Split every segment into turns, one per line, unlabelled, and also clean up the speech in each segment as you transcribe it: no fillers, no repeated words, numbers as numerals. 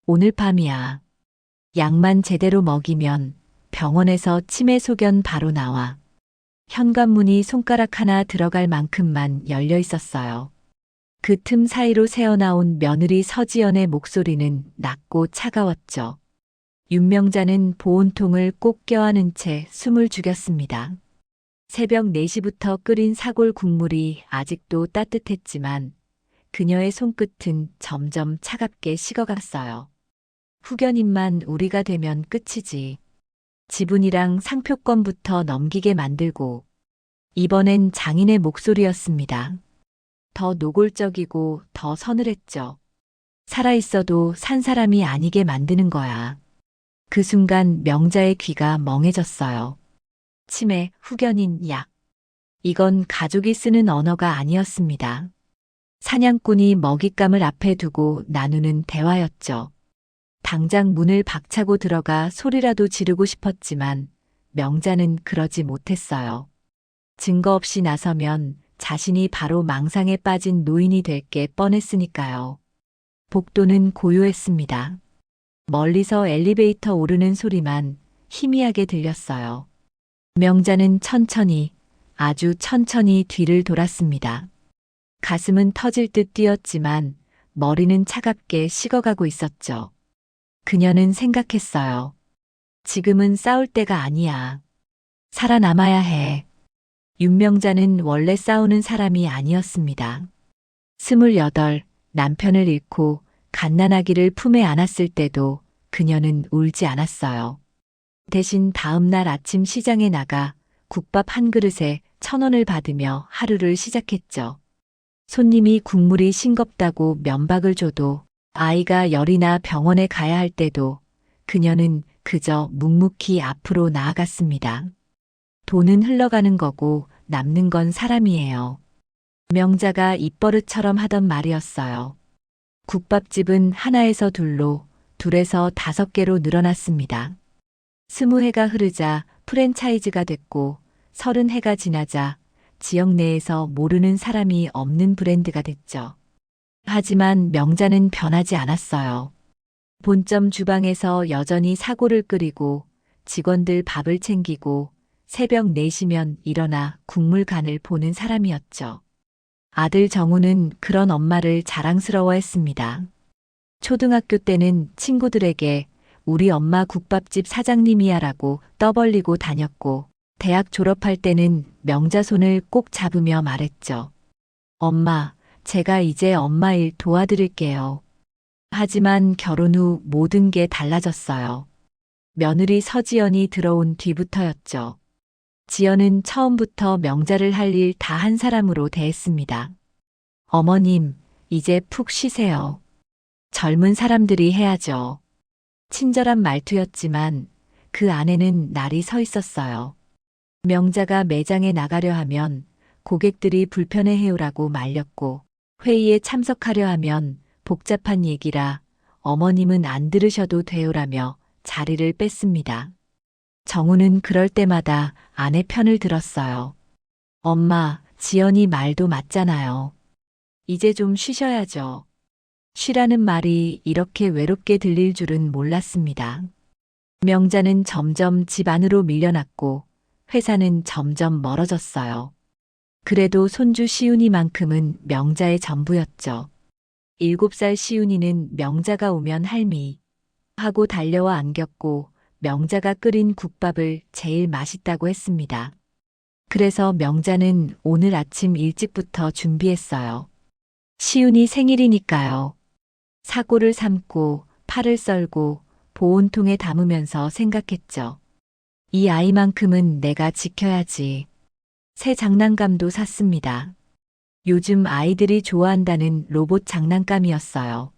오늘 밤이야. 약만 제대로 먹이면 병원에서 치매 소견 바로 나와. 현관문이 손가락 하나 들어갈 만큼만 열려 있었어요. 그 틈 사이로 새어나온 며느리 서지연의 목소리는 낮고 차가웠죠. 윤명자는 보온통을 꼭 껴안은 채 숨을 죽였습니다. 새벽 4시부터 끓인 사골 국물이 아직도 따뜻했지만 그녀의 손끝은 점점 차갑게 식어갔어요. 후견인만 우리가 되면 끝이지. 지분이랑 상표권부터 넘기게 만들고. 이번엔 장인의 목소리였습니다. 더 노골적이고 더 서늘했죠. 살아있어도 산 사람이 아니게 만드는 거야. 그 순간 명자의 귀가 멍해졌어요. 치매, 후견인, 약. 이건 가족이 쓰는 언어가 아니었습니다. 사냥꾼이 먹잇감을 앞에 두고 나누는 대화였죠. 당장 문을 박차고 들어가 소리라도 지르고 싶었지만 명자는 그러지 못했어요. 증거 없이 나서면 자신이 바로 망상에 빠진 노인이 될 게 뻔했으니까요. 복도는 고요했습니다. 멀리서 엘리베이터 오르는 소리만 희미하게 들렸어요. 명자는 천천히, 아주 천천히 뒤를 돌았습니다. 가슴은 터질 듯 뛰었지만 머리는 차갑게 식어가고 있었죠. 그녀는 생각했어요. 지금은 싸울 때가 아니야. 살아남아야 해. 윤명자는 원래 싸우는 사람이 아니었습니다. 28, 남편을 잃고 갓난아기를 품에 안았을 때도 그녀는 울지 않았어요. 대신 다음 날 아침 시장에 나가 국밥 한 그릇에 1,000원을 받으며 하루를 시작했죠. 손님이 국물이 싱겁다고 면박을 줘도, 아이가 열이나 병원에 가야 할 때도 그녀는 그저 묵묵히 앞으로 나아갔습니다. 돈은 흘러가는 거고 남는 건 사람이에요. 명자가 입버릇처럼 하던 말이었어요. 국밥집은 하나에서 둘로, 둘에서 5개로 늘어났습니다. 20해가 흐르자 프랜차이즈가 됐고 30해가 지나자 지역 내에서 모르는 사람이 없는 브랜드가 됐죠. 하지만 명자는 변하지 않았어요. 본점 주방에서 여전히 사골을 끓이고 직원들 밥을 챙기고 새벽 4시면 일어나 국물 간을 보는 사람이었죠. 아들 정우는 그런 엄마를 자랑스러워했습니다. 초등학교 때는 친구들에게 우리 엄마 국밥집 사장님이야 라고 떠벌리고 다녔고, 대학 졸업할 때는 명자 손을 꼭 잡으며 말했죠. 엄마, 제가 이제 엄마 일 도와드릴게요. 하지만 결혼 후 모든 게 달라졌어요. 며느리 서지연이 들어온 뒤부터였죠. 지연은 처음부터 명자를 할 일 다 한 사람으로 대했습니다. 어머님, 이제 푹 쉬세요. 젊은 사람들이 해야죠. 친절한 말투였지만 그 안에는 날이 서 있었어요. 명자가 매장에 나가려 하면 고객들이 불편해해오라고 말렸고, 회의에 참석하려 하면 복잡한 얘기라 어머님은 안 들으셔도 돼요라며 자리를 뺐습니다. 정우는 그럴 때마다 아내 편을 들었어요. 엄마, 지연이 말도 맞잖아요. 이제 좀 쉬셔야죠. 쉬라는 말이 이렇게 외롭게 들릴 줄은 몰랐습니다. 명자는 점점 집 안으로 밀려났고 회사는 점점 멀어졌어요. 그래도 손주 시훈이만큼은 명자의 전부였죠. 7살 시훈이는 명자가 오면 할미 하고 달려와 안겼고 명자가 끓인 국밥을 제일 맛있다고 했습니다. 그래서 명자는 오늘 아침 일찍부터 준비했어요. 시훈이 생일이니까요. 사골을 삶고 파를 썰고 보온통에 담으면서 생각했죠. 이 아이만큼은 내가 지켜야지. 새 장난감도 샀습니다. 요즘 아이들이 좋아한다는 로봇 장난감이었어요.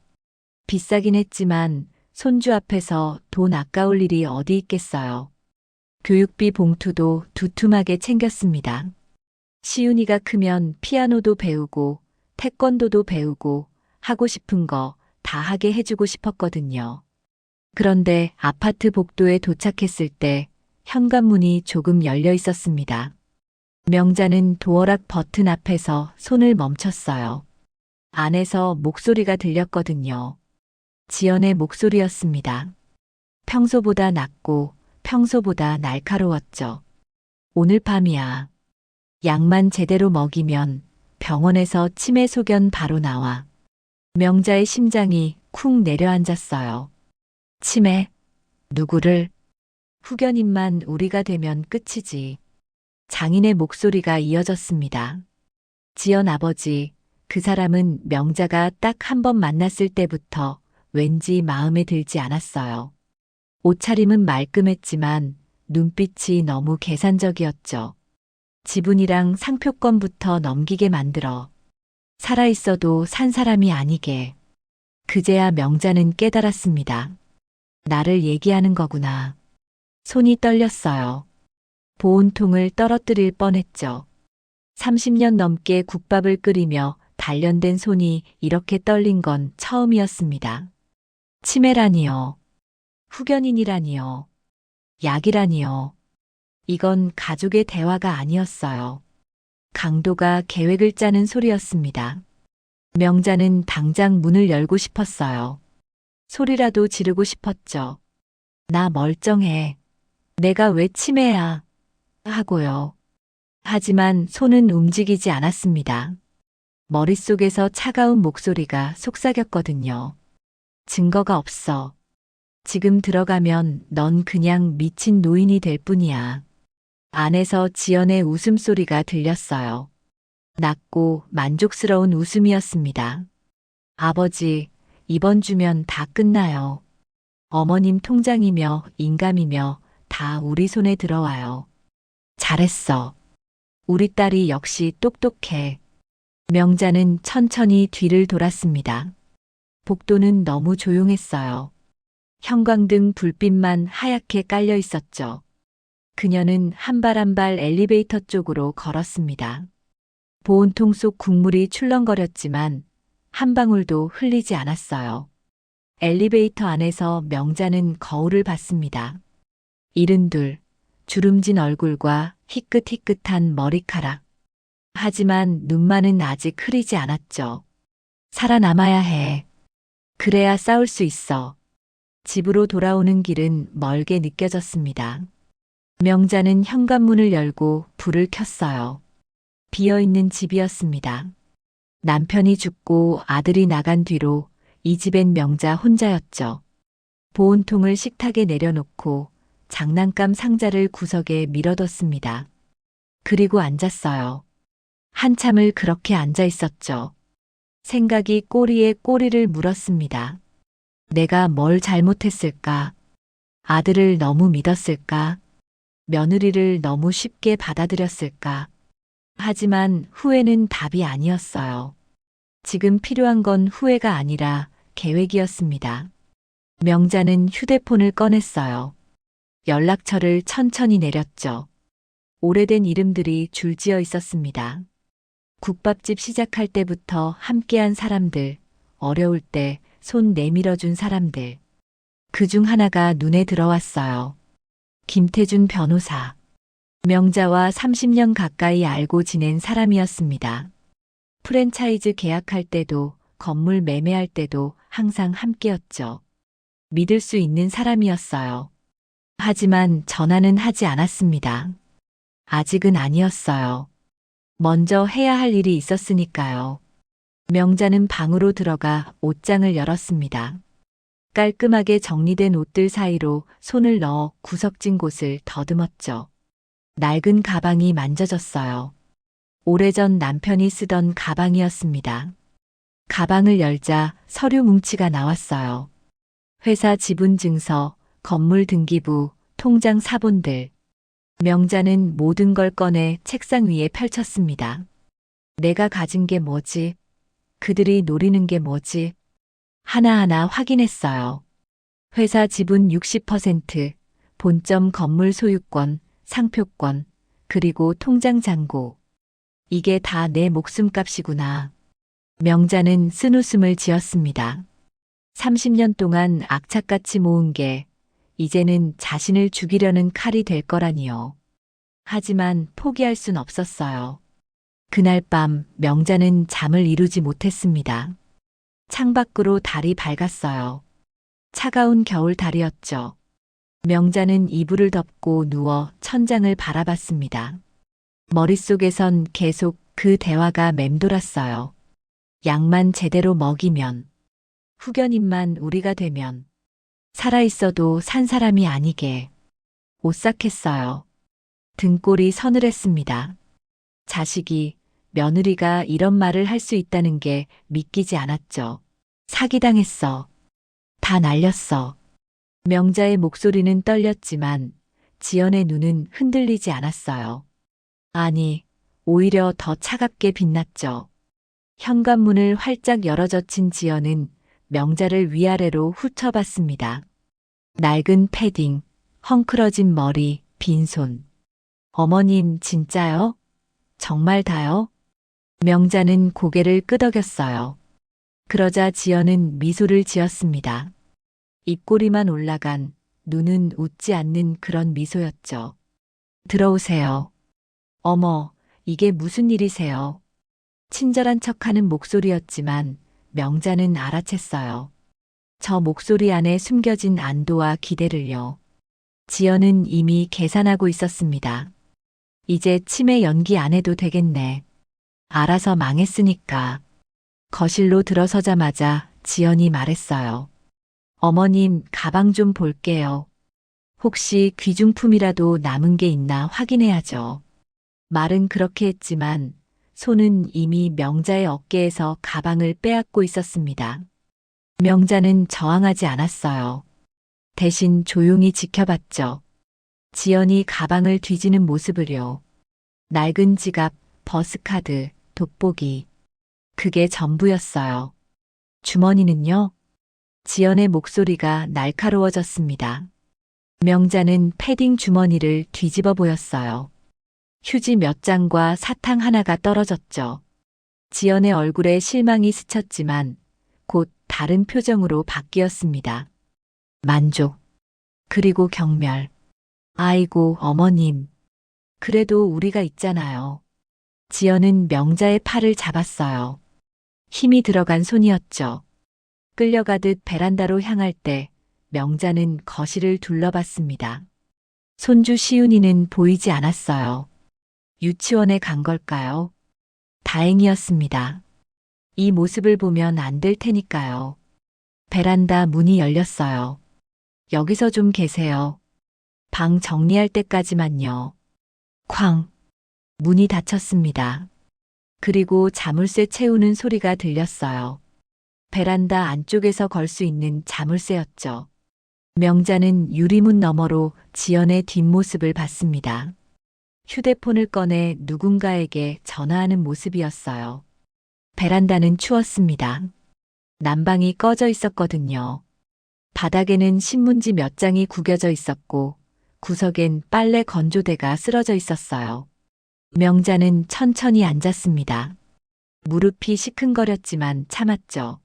비싸긴 했지만 손주 앞에서 돈 아까울 일이 어디 있겠어요. 교육비 봉투도 두툼하게 챙겼습니다. 시윤이가 크면 피아노도 배우고 태권도도 배우고 하고 싶은 거 다 하게 해주고 싶었거든요. 그런데 아파트 복도에 도착했을 때 현관문이 조금 열려 있었습니다. 명자는 도어락 버튼 앞에서 손을 멈췄어요. 안에서 목소리가 들렸거든요. 지연의 목소리였습니다. 평소보다 낮고 평소보다 날카로웠죠. 오늘 밤이야. 약만 제대로 먹이면 병원에서 치매 소견 바로 나와. 명자의 심장이 쿵 내려앉았어요. 치매? 누구를? 후견인만 우리가 되면 끝이지. 장인의 목소리가 이어졌습니다. 지연 아버지, 그 사람은 명자가 딱 한 번 만났을 때부터 왠지 마음에 들지 않았어요. 옷차림은 말끔했지만 눈빛이 너무 계산적이었죠. 지분이랑 상표권부터 넘기게 만들어. 살아있어도 산 사람이 아니게. 그제야 명자는 깨달았습니다. 나를 얘기하는 거구나. 손이 떨렸어요. 보온통을 떨어뜨릴 뻔했죠. 30년 넘게 국밥을 끓이며 단련된 손이 이렇게 떨린 건 처음이었습니다. 치매라니요. 후견인이라니요. 약이라니요. 이건 가족의 대화가 아니었어요. 강도가 계획을 짜는 소리였습니다. 명자는 당장 문을 열고 싶었어요. 소리라도 지르고 싶었죠. 나 멀쩡해. 내가 왜 치매야? 하고요. 하지만 손은 움직이지 않았습니다. 머릿속에서 차가운 목소리가 속삭였거든요. 증거가 없어. 지금 들어가면 넌 그냥 미친 노인이 될 뿐이야. 안에서 지연의 웃음소리가 들렸어요. 낮고 만족스러운 웃음이었습니다. 아버지, 이번 주면 다 끝나요. 어머님 통장이며 인감이며 다 우리 손에 들어와요. 잘했어. 우리 딸이 역시 똑똑해. 명자는 천천히 뒤를 돌았습니다. 복도는 너무 조용했어요. 형광등 불빛만 하얗게 깔려 있었죠. 그녀는 한 발 한 발 엘리베이터 쪽으로 걸었습니다. 보온통 속 국물이 출렁거렸지만 한 방울도 흘리지 않았어요. 엘리베이터 안에서 명자는 거울을 봤습니다. 72, 주름진 얼굴과 희끗희끗한 머리카락. 하지만 눈만은 아직 흐리지 않았죠. 살아남아야 해. 그래야 싸울 수 있어. 집으로 돌아오는 길은 멀게 느껴졌습니다. 명자는 현관문을 열고 불을 켰어요. 비어있는 집이었습니다. 남편이 죽고 아들이 나간 뒤로 이 집엔 명자 혼자였죠. 보온통을 식탁에 내려놓고 장난감 상자를 구석에 밀어뒀습니다. 그리고 앉았어요. 한참을 그렇게 앉아 있었죠. 생각이 꼬리에 꼬리를 물었습니다. 내가 뭘 잘못했을까? 아들을 너무 믿었을까? 며느리를 너무 쉽게 받아들였을까? 하지만 후회는 답이 아니었어요. 지금 필요한 건 후회가 아니라 계획이었습니다. 명자는 휴대폰을 꺼냈어요. 연락처를 천천히 내렸죠. 오래된 이름들이 줄지어 있었습니다. 국밥집 시작할 때부터 함께한 사람들, 어려울 때 손 내밀어준 사람들. 그중 하나가 눈에 들어왔어요. 김태준 변호사. 명자와 30년 가까이 알고 지낸 사람이었습니다. 프랜차이즈 계약할 때도 건물 매매할 때도 항상 함께였죠. 믿을 수 있는 사람이었어요. 하지만 전화는 하지 않았습니다. 아직은 아니었어요. 먼저 해야 할 일이 있었으니까요. 명자는 방으로 들어가 옷장을 열었습니다. 깔끔하게 정리된 옷들 사이로 손을 넣어 구석진 곳을 더듬었죠. 낡은 가방이 만져졌어요. 오래전 남편이 쓰던 가방이었습니다. 가방을 열자 서류 뭉치가 나왔어요. 회사 지분 증서, 건물 등기부, 통장 사본들. 명자는 모든 걸 꺼내 책상 위에 펼쳤습니다. 내가 가진 게 뭐지? 그들이 노리는 게 뭐지? 하나하나 확인했어요. 회사 지분 60%, 본점 건물 소유권, 상표권, 그리고 통장 잔고. 이게 다 내 목숨값이구나. 명자는 쓴웃음을 지었습니다. 30년 동안 악착같이 모은 게 이제는 자신을 죽이려는 칼이 될 거라니요. 하지만 포기할 순 없었어요. 그날 밤 명자는 잠을 이루지 못했습니다. 창밖으로 달이 밝았어요. 차가운 겨울 달이었죠. 명자는 이불을 덮고 누워 천장을 바라봤습니다. 머릿속에선 계속 그 대화가 맴돌았어요. 약만 제대로 먹이면, 후견인만 우리가 되면, 살아있어도 산 사람이 아니게. 오싹했어요. 등골이 서늘했습니다. 자식이, 며느리가 이런 말을 할 수 있다는 게 믿기지 않았죠. 사기당했어. 다 날렸어. 명자의 목소리는 떨렸지만 지연의 눈은 흔들리지 않았어요. 아니, 오히려 더 차갑게 빛났죠. 현관문을 활짝 열어젖힌 지연은 명자를 위아래로 훑어봤습니다. 낡은 패딩, 헝클어진 머리, 빈손. 어머님, 진짜요? 정말 다요? 명자는 고개를 끄덕였어요. 그러자 지연은 미소를 지었습니다. 입꼬리만 올라간, 눈은 웃지 않는 그런 미소였죠. 들어오세요. 어머, 이게 무슨 일이세요? 친절한 척하는 목소리였지만 명자는 알아챘어요. 저 목소리 안에 숨겨진 안도와 기대를요. 지연은 이미 계산하고 있었습니다. 이제 치매 연기 안 해도 되겠네. 알아서 망했으니까. 거실로 들어서자마자 지연이 말했어요. 어머님, 가방 좀 볼게요. 혹시 귀중품이라도 남은 게 있나 확인해야죠. 말은 그렇게 했지만 손은 이미 명자의 어깨에서 가방을 빼앗고 있었습니다. 명자는 저항하지 않았어요. 대신 조용히 지켜봤죠. 지연이 가방을 뒤지는 모습을요. 낡은 지갑, 버스카드, 돋보기. 그게 전부였어요. 주머니는요? 지연의 목소리가 날카로워졌습니다. 명자는 패딩 주머니를 뒤집어 보였어요. 휴지 몇 장과 사탕 하나가 떨어졌죠. 지연의 얼굴에 실망이 스쳤지만 곧 다른 표정으로 바뀌었습니다. 만족. 그리고 경멸. 아이고, 어머님. 그래도 우리가 있잖아요. 지연은 명자의 팔을 잡았어요. 힘이 들어간 손이었죠. 끌려가듯 베란다로 향할 때 명자는 거실을 둘러봤습니다. 손주 시윤이는 보이지 않았어요. 유치원에 간 걸까요? 다행이었습니다. 이 모습을 보면 안 될 테니까요. 베란다 문이 열렸어요. 여기서 좀 계세요. 방 정리할 때까지만요. 쾅. 문이 닫혔습니다. 그리고 자물쇠 채우는 소리가 들렸어요. 베란다 안쪽에서 걸 수 있는 자물쇠였죠. 명자는 유리문 너머로 지연의 뒷모습을 봤습니다. 휴대폰을 꺼내 누군가에게 전화하는 모습이었어요. 베란다는 추웠습니다. 난방이 꺼져 있었거든요. 바닥에는 신문지 몇 장이 구겨져 있었고 구석엔 빨래 건조대가 쓰러져 있었어요. 명자는 천천히 앉았습니다. 무릎이 시큰거렸지만 참았죠.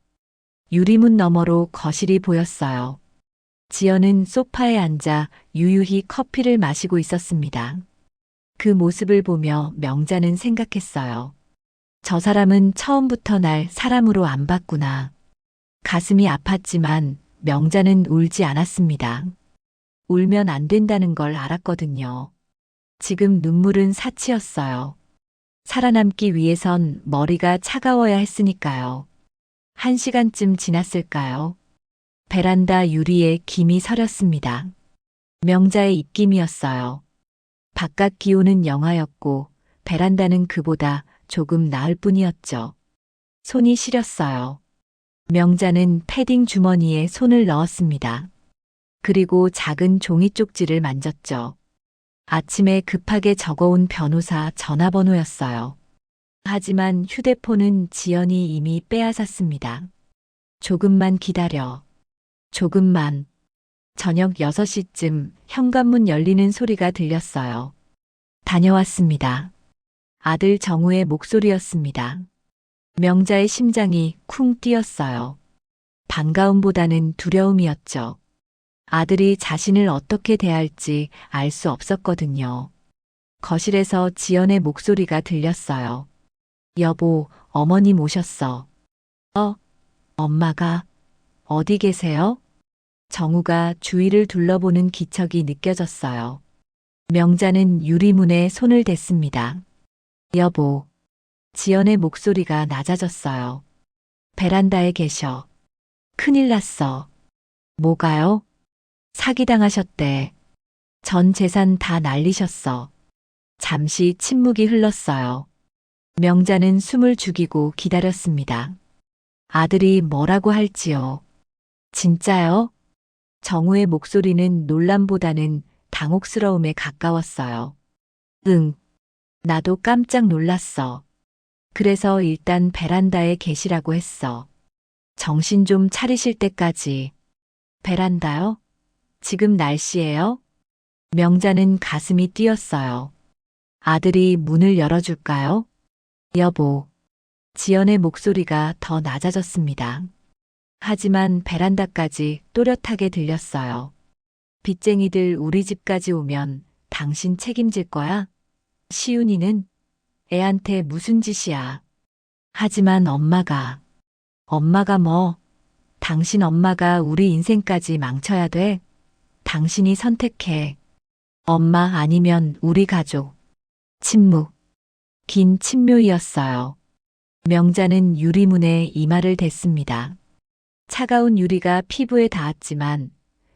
유리문 너머로 거실이 보였어요. 지연은 소파에 앉아 유유히 커피를 마시고 있었습니다. 그 모습을 보며 명자는 생각했어요. 저 사람은 처음부터 날 사람으로 안 봤구나. 가슴이 아팠지만 명자는 울지 않았습니다. 울면 안 된다는 걸 알았거든요. 지금 눈물은 사치였어요. 살아남기 위해선 머리가 차가워야 했으니까요. 1시간쯤 지났을까요? 베란다 유리에 김이 서렸습니다. 명자의 입김이었어요. 바깥 기온은 영하였고 베란다는 그보다 조금 나을 뿐이었죠. 손이 시렸어요. 명자는 패딩 주머니에 손을 넣었습니다. 그리고 작은 종이 쪽지를 만졌죠. 아침에 급하게 적어온 변호사 전화번호였어요. 하지만 휴대폰은 지연이 이미 빼앗았습니다. 조금만 기다려. 조금만. 저녁 6시쯤 현관문 열리는 소리가 들렸어요. 다녀왔습니다. 아들 정우의 목소리였습니다. 명자의 심장이 쿵 뛰었어요. 반가움보다는 두려움이었죠. 아들이 자신을 어떻게 대할지 알 수 없었거든요. 거실에서 지연의 목소리가 들렸어요. 여보, 어머님 오셨어. 엄마가 어디 계세요? 정우가 주위를 둘러보는 기척이 느껴졌어요. 명자는 유리문에 손을 댔습니다. 여보. 지연의 목소리가 낮아졌어요. 베란다에 계셔. 큰일 났어. 뭐가요? 사기당하셨대. 전 재산 다 날리셨어. 잠시 침묵이 흘렀어요. 명자는 숨을 죽이고 기다렸습니다. 아들이 뭐라고 할지요. 진짜요? 정우의 목소리는 놀람보다는 당혹스러움에 가까웠어요. 응. 나도 깜짝 놀랐어. 그래서 일단 베란다에 계시라고 했어. 정신 좀 차리실 때까지. 베란다요? 지금 날씨예요? 명자는 가슴이 뛰었어요. 아들이 문을 열어줄까요? 여보. 지연의 목소리가 더 낮아졌습니다. 하지만 베란다까지 또렷하게 들렸어요. 빚쟁이들 우리 집까지 오면 당신 책임질 거야? 시윤이는? 애한테 무슨 짓이야. 하지만 엄마가 뭐? 당신 엄마가 우리 인생까지 망쳐야 돼? 당신이 선택해. 엄마 아니면 우리 가족. 침묵. 긴 침묘이었어요. 명자는 유리문에 이마를 댔습니다. 차가운 유리가 피부에 닿았지만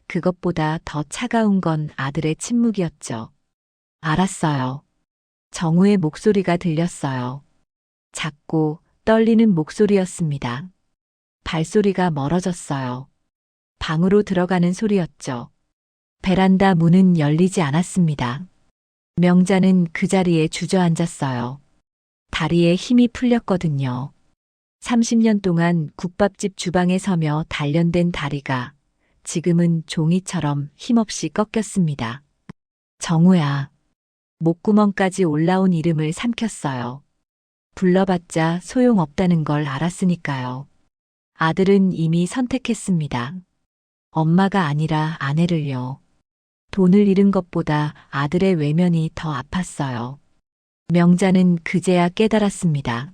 그것보다 더 차가운 건 아들의 침묵이었죠. 알았어요. 정우의 목소리가 들렸어요. 작고 떨리는 목소리였습니다. 발소리가 멀어졌어요. 방으로 들어가는 소리였죠. 베란다 문은 열리지 않았습니다. 명자는 그 자리에 주저앉았어요. 다리에 힘이 풀렸거든요. 30년 동안 국밥집 주방에 서며 단련된 다리가 지금은 종이처럼 힘없이 꺾였습니다. 정우야. 목구멍까지 올라온 이름을 삼켰어요. 불러봤자 소용없다는 걸 알았으니까요. 아들은 이미 선택했습니다. 엄마가 아니라 아내를요. 돈을 잃은 것보다 아들의 외면이 더 아팠어요. 명자는 그제야 깨달았습니다.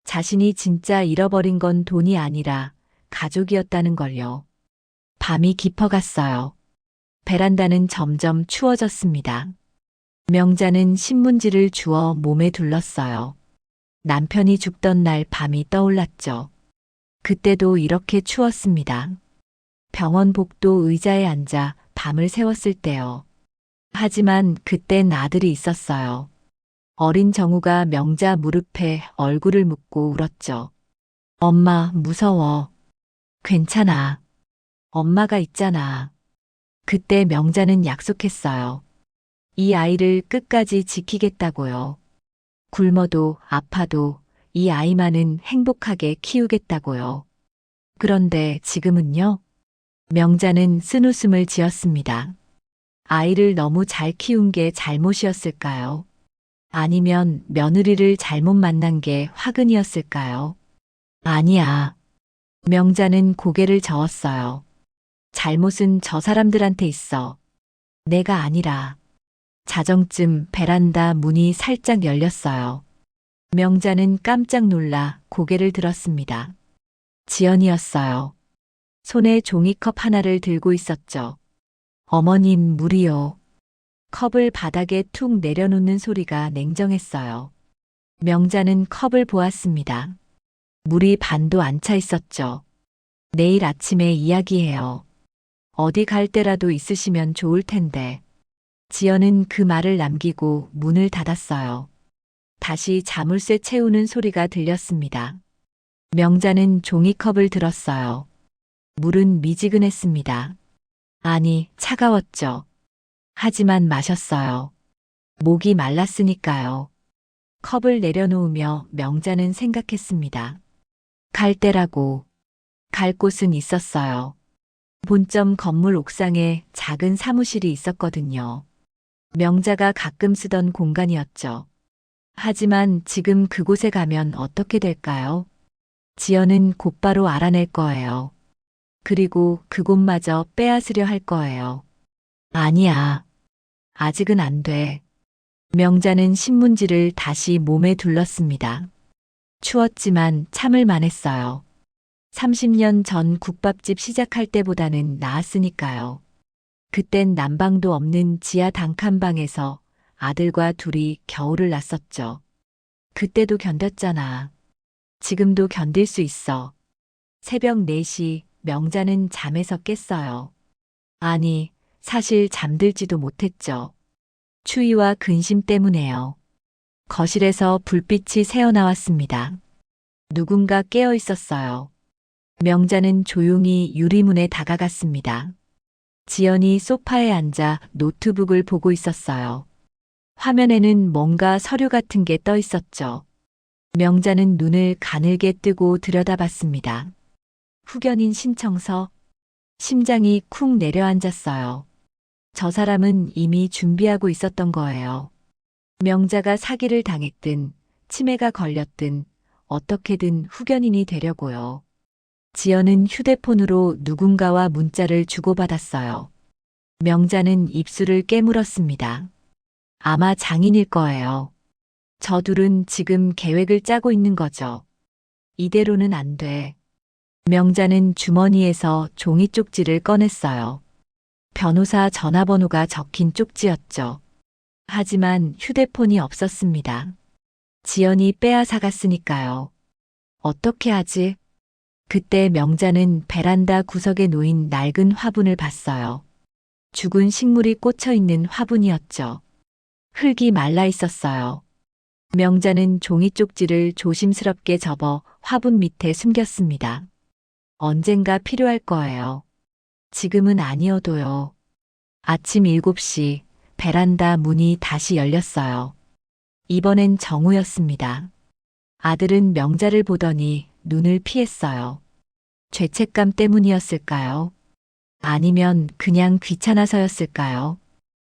자신이 진짜 잃어버린 건 돈이 아니라 가족이었다는 걸요. 밤이 깊어갔어요. 베란다는 점점 추워졌습니다. 명자는 신문지를 주워 몸에 둘렀어요. 남편이 죽던 날 밤이 떠올랐죠. 그때도 이렇게 추웠습니다. 병원 복도 의자에 앉아 밤을 새웠을 때요. 하지만 그땐 아들이 있었어요. 어린 정우가 명자 무릎에 얼굴을 묻고 울었죠. 엄마, 무서워. 괜찮아. 엄마가 있잖아. 그때 명자는 약속했어요. 이 아이를 끝까지 지키겠다고요. 굶어도 아파도 이 아이만은 행복하게 키우겠다고요. 그런데 지금은요? 명자는 쓴웃음을 지었습니다. 아이를 너무 잘 키운 게 잘못이었을까요? 아니면 며느리를 잘못 만난 게 화근이었을까요? 아니야. 명자는 고개를 저었어요. 잘못은 저 사람들한테 있어. 내가 아니라. 자정쯤 베란다 문이 살짝 열렸어요. 명자는 깜짝 놀라 고개를 들었습니다. 지연이었어요. 손에 종이컵 하나를 들고 있었죠. 어머님, 물이요. 컵을 바닥에 툭 내려놓는 소리가 냉정했어요. 명자는 컵을 보았습니다. 물이 반도 안 차 있었죠. 내일 아침에 이야기해요. 어디 갈 때라도 있으시면 좋을 텐데. 지연은 그 말을 남기고 문을 닫았어요. 다시 자물쇠 채우는 소리가 들렸습니다. 명자는 종이컵을 들었어요. 물은 미지근했습니다. 아니, 차가웠죠. 하지만 마셨어요. 목이 말랐으니까요. 컵을 내려놓으며 명자는 생각했습니다. 갈 때라고. 갈 곳은 있었어요. 본점 건물 옥상에 작은 사무실이 있었거든요. 명자가 가끔 쓰던 공간이었죠. 하지만 지금 그곳에 가면 어떻게 될까요? 지연은 곧바로 알아낼 거예요. 그리고 그곳마저 빼앗으려 할 거예요. 아니야. 아직은 안 돼. 명자는 신문지를 다시 몸에 둘렀습니다. 추웠지만 참을 만했어요. 30년 전 국밥집 시작할 때보다는 나았으니까요. 그땐 난방도 없는 지하 단칸방에서 아들과 둘이 겨울을 났었죠. 그때도 견뎠잖아. 지금도 견딜 수 있어. 새벽 4시 명자는 잠에서 깼어요. 아니, 사실 잠들지도 못했죠. 추위와 근심 때문에요. 거실에서 불빛이 새어나왔습니다. 누군가 깨어 있었어요. 명자는 조용히 유리문에 다가갔습니다. 지연이 소파에 앉아 노트북을 보고 있었어요. 화면에는 뭔가 서류 같은 게 떠 있었죠. 명자는 눈을 가늘게 뜨고 들여다봤습니다. 후견인 신청서. 심장이 쿵 내려앉았어요. 저 사람은 이미 준비하고 있었던 거예요. 명자가 사기를 당했든 치매가 걸렸든 어떻게든 후견인이 되려고요. 지연은 휴대폰으로 누군가와 문자를 주고받았어요. 명자는 입술을 깨물었습니다. 아마 장인일 거예요. 저 둘은 지금 계획을 짜고 있는 거죠. 이대로는 안 돼. 명자는 주머니에서 종이 쪽지를 꺼냈어요. 변호사 전화번호가 적힌 쪽지였죠. 하지만 휴대폰이 없었습니다. 지연이 빼앗아갔으니까요. 어떻게 하지? 그때 명자는 베란다 구석에 놓인 낡은 화분을 봤어요. 죽은 식물이 꽂혀 있는 화분이었죠. 흙이 말라 있었어요. 명자는 종이 쪽지를 조심스럽게 접어 화분 밑에 숨겼습니다. 언젠가 필요할 거예요. 지금은 아니어도요. 아침 7시 베란다 문이 다시 열렸어요. 이번엔 정우였습니다. 아들은 명자를 보더니 눈을 피했어요. 죄책감 때문이었을까요? 아니면 그냥 귀찮아서였을까요?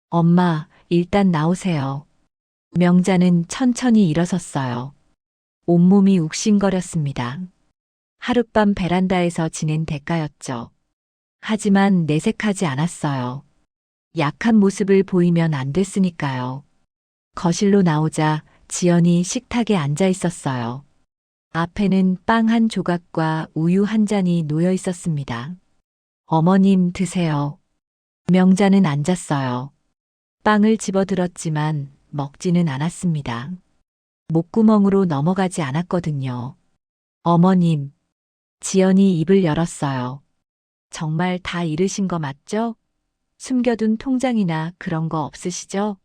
엄마, 일단 나오세요. 명자는 천천히 일어섰어요. 온몸이 욱신거렸습니다. 하룻밤 베란다에서 지낸 대가였죠. 하지만 내색하지 않았어요. 약한 모습을 보이면 안 됐으니까요. 거실로 나오자 지연이 식탁에 앉아 있었어요. 앞에는 빵 한 조각과 우유 한 잔이 놓여 있었습니다. 어머님 드세요. 명자는 앉았어요. 빵을 집어들었지만 먹지는 않았습니다. 목구멍으로 넘어가지 않았거든요. 어머님, 지연이 입을 열었어요. 정말 다 잃으신 거 맞죠? 숨겨둔 통장이나 그런 거 없으시죠?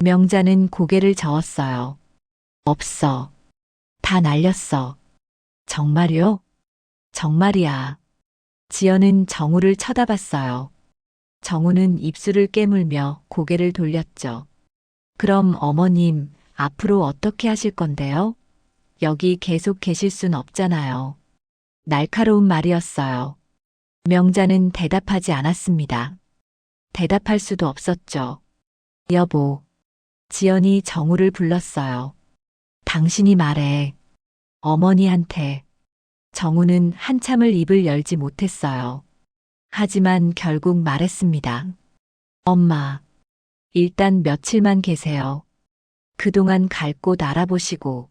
명자는 고개를 저었어요. 없어. 다 날렸어. 정말요? 정말이야. 지연은 정우를 쳐다봤어요. 정우는 입술을 깨물며 고개를 돌렸죠. 그럼 어머님, 앞으로 어떻게 하실 건데요? 여기 계속 계실 순 없잖아요. 날카로운 말이었어요. 명자는 대답하지 않았습니다. 대답할 수도 없었죠. 여보. 지연이 정우를 불렀어요. 당신이 말해. 어머니한테. 정우는 한참을 입을 열지 못했어요. 하지만 결국 말했습니다. 엄마, 일단 며칠만 계세요. 그동안 갈 곳 알아보시고.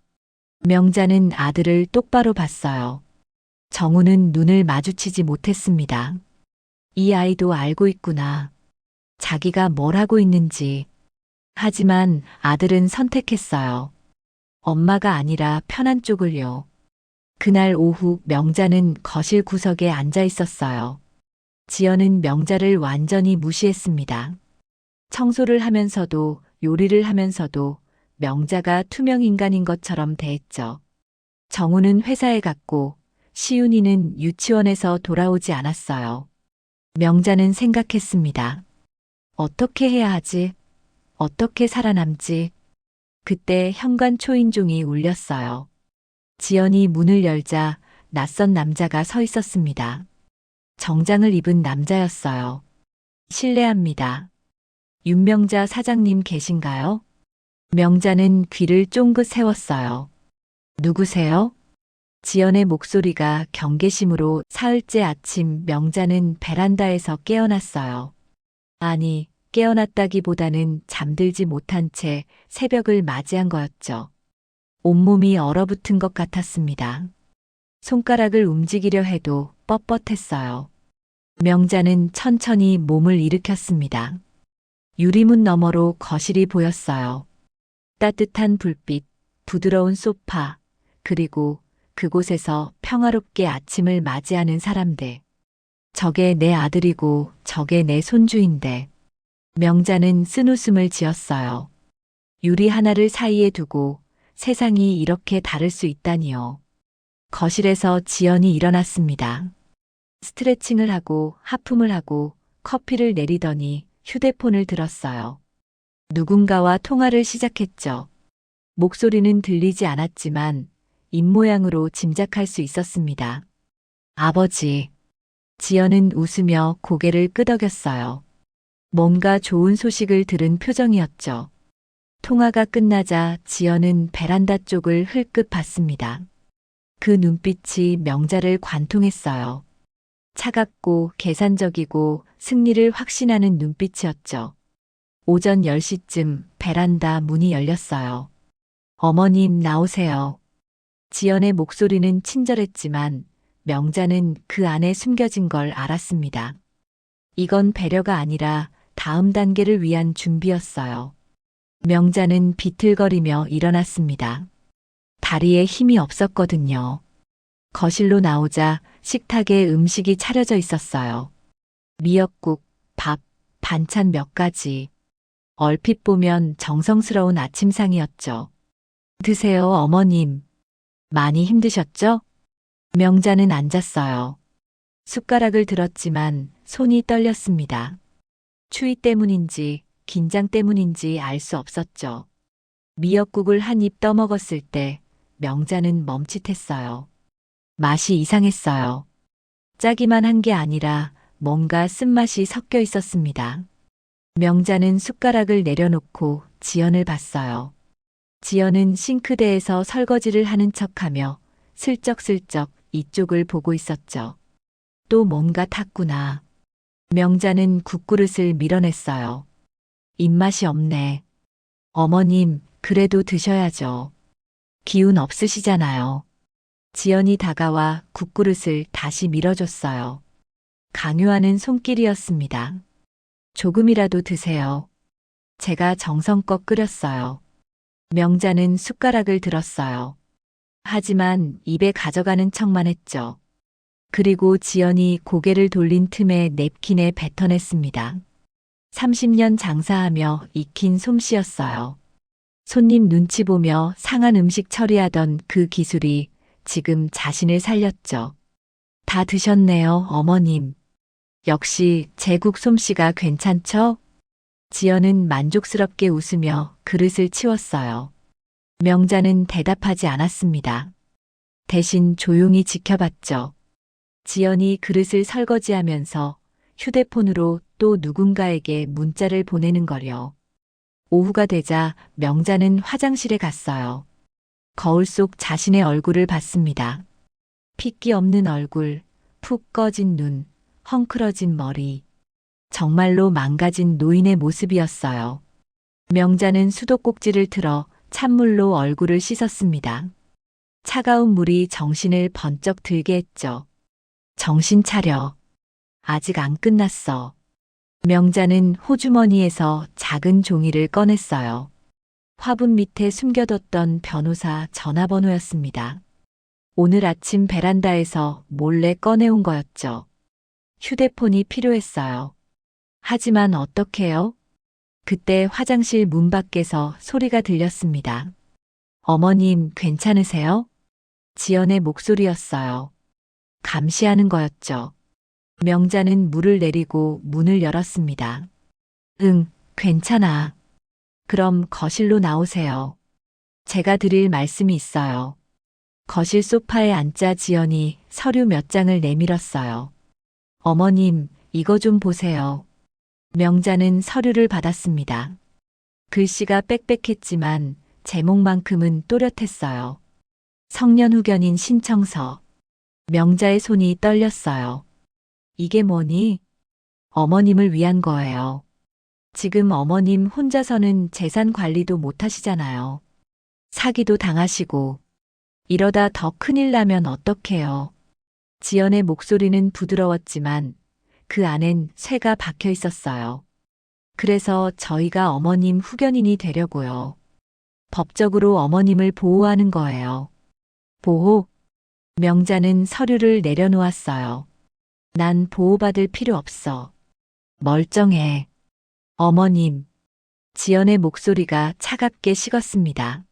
명자는 아들을 똑바로 봤어요. 정우는 눈을 마주치지 못했습니다. 이 아이도 알고 있구나. 자기가 뭘 하고 있는지. 하지만 아들은 선택했어요. 엄마가 아니라 편한 쪽을요. 그날 오후 명자는 거실 구석에 앉아 있었어요. 지연은 명자를 완전히 무시했습니다. 청소를 하면서도 요리를 하면서도 명자가 투명 인간인 것처럼 대했죠. 정우는 회사에 갔고 시윤이는 유치원에서 돌아오지 않았어요. 명자는 생각했습니다. 어떻게 해야 하지? 어떻게 살아남지? 그때 현관 초인종이 울렸어요. 지연이 문을 열자 낯선 남자가 서 있었습니다. 정장을 입은 남자였어요. 실례합니다. 윤명자 사장님 계신가요? 명자는 귀를 쫑긋 세웠어요. 누구세요? 지연의 목소리가 경계심으로 사흘째 아침 명자는 베란다에서 깨어났어요. 아니, 깨어났다기보다는 잠들지 못한 채 새벽을 맞이한 거였죠. 온몸이 얼어붙은 것 같았습니다. 손가락을 움직이려 해도 뻣뻣했어요. 명자는 천천히 몸을 일으켰습니다. 유리문 너머로 거실이 보였어요. 따뜻한 불빛, 부드러운 소파, 그리고 그곳에서 평화롭게 아침을 맞이하는 사람들. 저게 내 아들이고 저게 내 손주인데. 명자는 쓴웃음을 지었어요. 유리 하나를 사이에 두고 세상이 이렇게 다를 수 있다니요. 거실에서 지연이 일어났습니다. 스트레칭을 하고 하품을 하고 커피를 내리더니 휴대폰을 들었어요. 누군가와 통화를 시작했죠. 목소리는 들리지 않았지만 입모양으로 짐작할 수 있었습니다. 아버지. 지연은 웃으며 고개를 끄덕였어요. 뭔가 좋은 소식을 들은 표정이었죠. 통화가 끝나자 지연은 베란다 쪽을 흘끗 봤습니다. 그 눈빛이 명자를 관통했어요. 차갑고 계산적이고 승리를 확신하는 눈빛이었죠. 오전 10시쯤 베란다 문이 열렸어요. 어머님 나오세요. 지연의 목소리는 친절했지만 명자는 그 안에 숨겨진 걸 알았습니다. 이건 배려가 아니라 다음 단계를 위한 준비였어요. 명자는 비틀거리며 일어났습니다. 다리에 힘이 없었거든요. 거실로 나오자 식탁에 음식이 차려져 있었어요. 미역국, 밥, 반찬 몇 가지. 얼핏 보면 정성스러운 아침상이었죠. 드세요, 어머님. 많이 힘드셨죠? 명자는 앉았어요. 숟가락을 들었지만 손이 떨렸습니다. 추위 때문인지 긴장 때문인지 알 수 없었죠. 미역국을 한 입 떠먹었을 때 명자는 멈칫했어요. 맛이 이상했어요. 짜기만 한 게 아니라 뭔가 쓴맛이 섞여 있었습니다. 명자는 숟가락을 내려놓고 지연을 봤어요. 지연은 싱크대에서 설거지를 하는 척하며 슬쩍슬쩍 이쪽을 보고 있었죠. 또 뭔가 탔구나. 명자는 국그릇을 밀어냈어요. 입맛이 없네. 어머님, 그래도 드셔야죠. 기운 없으시잖아요. 지연이 다가와 국그릇을 다시 밀어줬어요. 강요하는 손길이었습니다. 조금이라도 드세요. 제가 정성껏 끓였어요. 명자는 숟가락을 들었어요. 하지만 입에 가져가는 척만 했죠. 그리고 지연이 고개를 돌린 틈에 냅킨에 뱉어냈습니다. 30년 장사하며 익힌 솜씨였어요. 손님 눈치 보며 상한 음식 처리하던 그 기술이 지금 자신을 살렸죠. 다 드셨네요, 어머님. 역시 제국 솜씨가 괜찮죠? 지연은 만족스럽게 웃으며 그릇을 치웠어요. 명자는 대답하지 않았습니다. 대신 조용히 지켜봤죠. 지연이 그릇을 설거지하면서 휴대폰으로 또 누군가에게 문자를 보내는 거려. 오후가 되자 명자는 화장실에 갔어요. 거울 속 자신의 얼굴을 봤습니다. 핏기 없는 얼굴, 푹 꺼진 눈, 헝클어진 머리. 정말로 망가진 노인의 모습이었어요. 명자는 수도꼭지를 틀어 찬물로 얼굴을 씻었습니다. 차가운 물이 정신을 번쩍 들게 했죠. 정신 차려. 아직 안 끝났어. 명자는 호주머니에서 작은 종이를 꺼냈어요. 화분 밑에 숨겨뒀던 변호사 전화번호였습니다. 오늘 아침 베란다에서 몰래 꺼내온 거였죠. 휴대폰이 필요했어요. 하지만 어떡해요? 그때 화장실 문 밖에서 소리가 들렸습니다. 어머님, 괜찮으세요? 지연의 목소리였어요. 감시하는 거였죠. 명자는 물을 내리고 문을 열었습니다. 응, 괜찮아. 그럼 거실로 나오세요. 제가 드릴 말씀이 있어요. 거실 소파에 앉자 지연이 서류 몇 장을 내밀었어요. 어머님, 이거 좀 보세요. 명자는 서류를 받았습니다. 글씨가 빽빽했지만 제목만큼은 또렷했어요. 성년후견인 신청서. 명자의 손이 떨렸어요. 이게 뭐니? 어머님을 위한 거예요. 지금 어머님 혼자서는 재산 관리도 못 하시잖아요. 사기도 당하시고. 이러다 더 큰일 나면 어떡해요. 지연의 목소리는 부드러웠지만 그 안엔 쇠가 박혀 있었어요. 그래서 저희가 어머님 후견인이 되려고요. 법적으로 어머님을 보호하는 거예요. 보호? 명자는 서류를 내려놓았어요. 난 보호받을 필요 없어. 멀쩡해. 어머님. 지연의 목소리가 차갑게 식었습니다.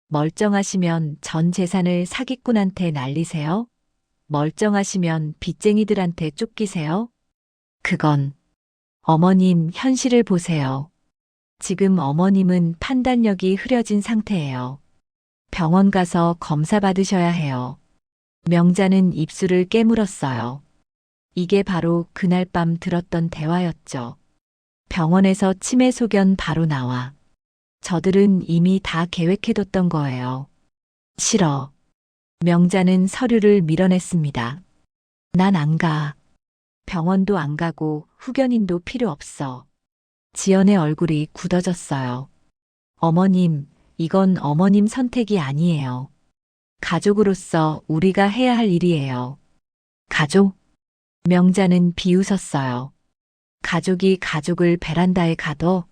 멀쩡하시면 전 재산을 사기꾼한테 날리세요? 멀쩡하시면 빚쟁이들한테 쫓기세요? 그건 어머님 현실을 보세요. 지금 어머님은 판단력이 흐려진 상태예요. 병원 가서 검사 받으셔야 해요. 명자는 입술을 깨물었어요. 이게 바로 그날 밤 들었던 대화였죠. 병원에서 치매 소견 바로 나와. 저들은 이미 다 계획해뒀던 거예요. 싫어. 명자는 서류를 밀어냈습니다. 난 안 가. 병원도 안 가고 후견인도 필요 없어. 지연의 얼굴이 굳어졌어요. 어머님, 이건 어머님 선택이 아니에요. 가족으로서 우리가 해야 할 일이에요. 가족? 명자는 비웃었어요. 가족이 가족을 베란다에 가둬?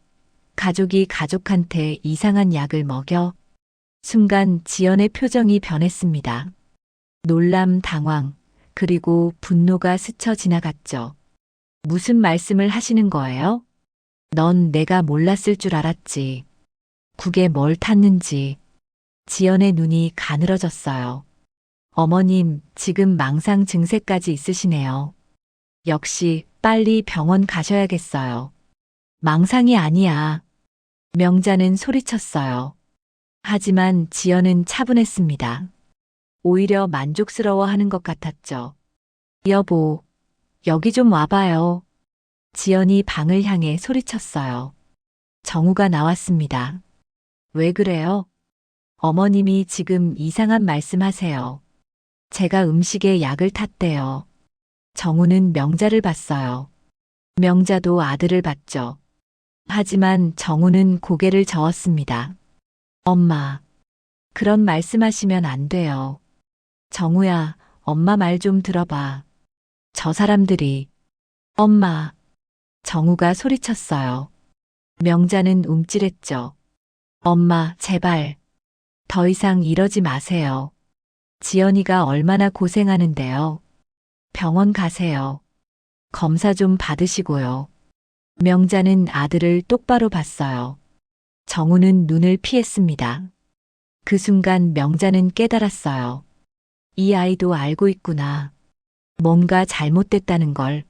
가족이 가족한테 이상한 약을 먹여? 순간 지연의 표정이 변했습니다. 놀람, 당황, 그리고 분노가 스쳐 지나갔죠. 무슨 말씀을 하시는 거예요? 넌 내가 몰랐을 줄 알았지. 국에 뭘 탔는지. 지연의 눈이 가늘어졌어요. 어머님, 지금 망상 증세까지 있으시네요. 역시 빨리 병원 가셔야겠어요. 망상이 아니야. 명자는 소리쳤어요. 하지만 지연은 차분했습니다. 오히려 만족스러워하는 것 같았죠. 여보, 여기 좀 와봐요. 지연이 방을 향해 소리쳤어요. 정우가 나왔습니다. 왜 그래요? 어머님이 지금 이상한 말씀하세요. 제가 음식에 약을 탔대요. 정우는 명자를 봤어요. 명자도 아들을 봤죠. 하지만 정우는 고개를 저었습니다. 엄마, 그런 말씀하시면 안 돼요. 정우야, 엄마 말 좀 들어봐. 저 사람들이. 엄마. 정우가 소리쳤어요. 명자는 움찔했죠. 엄마, 제발. 더 이상 이러지 마세요. 지연이가 얼마나 고생하는데요. 병원 가세요. 검사 좀 받으시고요. 명자는 아들을 똑바로 봤어요. 정우는 눈을 피했습니다. 그 순간 명자는 깨달았어요. 이 아이도 알고 있구나. 뭔가 잘못됐다는 걸.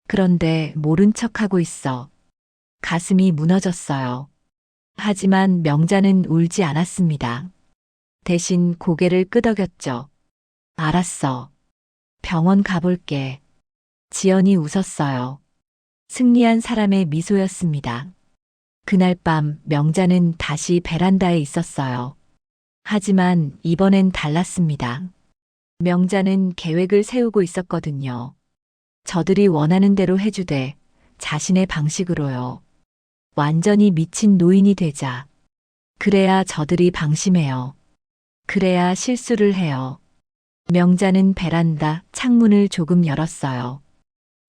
그런데 모른 척하고 있어. 가슴이 무너졌어요. 하지만 명자는 울지 않았습니다. 대신 고개를 끄덕였죠. 알았어. 병원 가볼게. 지연이 웃었어요. 승리한 사람의 미소였습니다. 그날 밤 명자는 다시 베란다에 있었어요. 하지만 이번엔 달랐습니다. 명자는 계획을 세우고 있었거든요. 저들이 원하는 대로 해주되 자신의 방식으로요. 완전히 미친 노인이 되자. 그래야 저들이 방심해요. 그래야 실수를 해요. 명자는 베란다 창문을 조금 열었어요.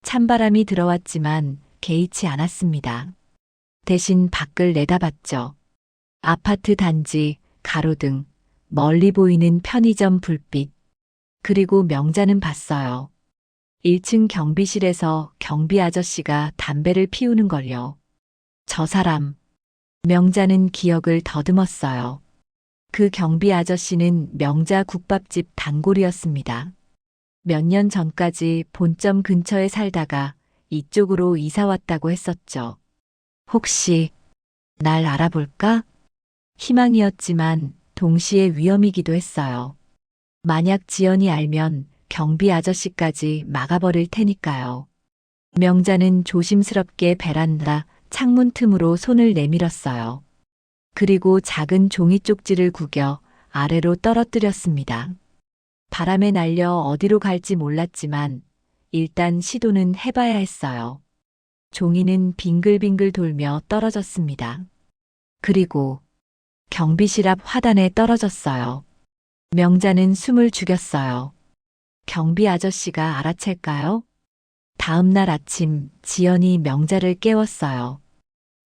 찬바람이 들어왔지만 개의치 않았습니다. 대신 밖을 내다봤죠. 아파트 단지, 가로등, 멀리 보이는 편의점 불빛. 그리고 명자는 봤어요. 1층 경비실에서 경비 아저씨가 담배를 피우는 걸요. 저 사람. 명자는 기억을 더듬었어요. 그 경비 아저씨는 명자 국밥집 단골이었습니다. 몇 년 전까지 본점 근처에 살다가 이쪽으로 이사 왔다고 했었죠. 혹시 날 알아볼까? 희망이었지만 동시에 위험이기도 했어요. 만약 지연이 알면 경비 아저씨까지 막아버릴 테니까요. 명자는 조심스럽게 베란다 창문 틈으로 손을 내밀었어요. 그리고 작은 종이 쪽지를 구겨 아래로 떨어뜨렸습니다. 바람에 날려 어디로 갈지 몰랐지만 일단 시도는 해봐야 했어요. 종이는 빙글빙글 돌며 떨어졌습니다. 그리고 경비실 앞 화단에 떨어졌어요. 명자는 숨을 죽였어요. 경비 아저씨가 알아챌까요? 다음 날 아침 지연이 명자를 깨웠어요.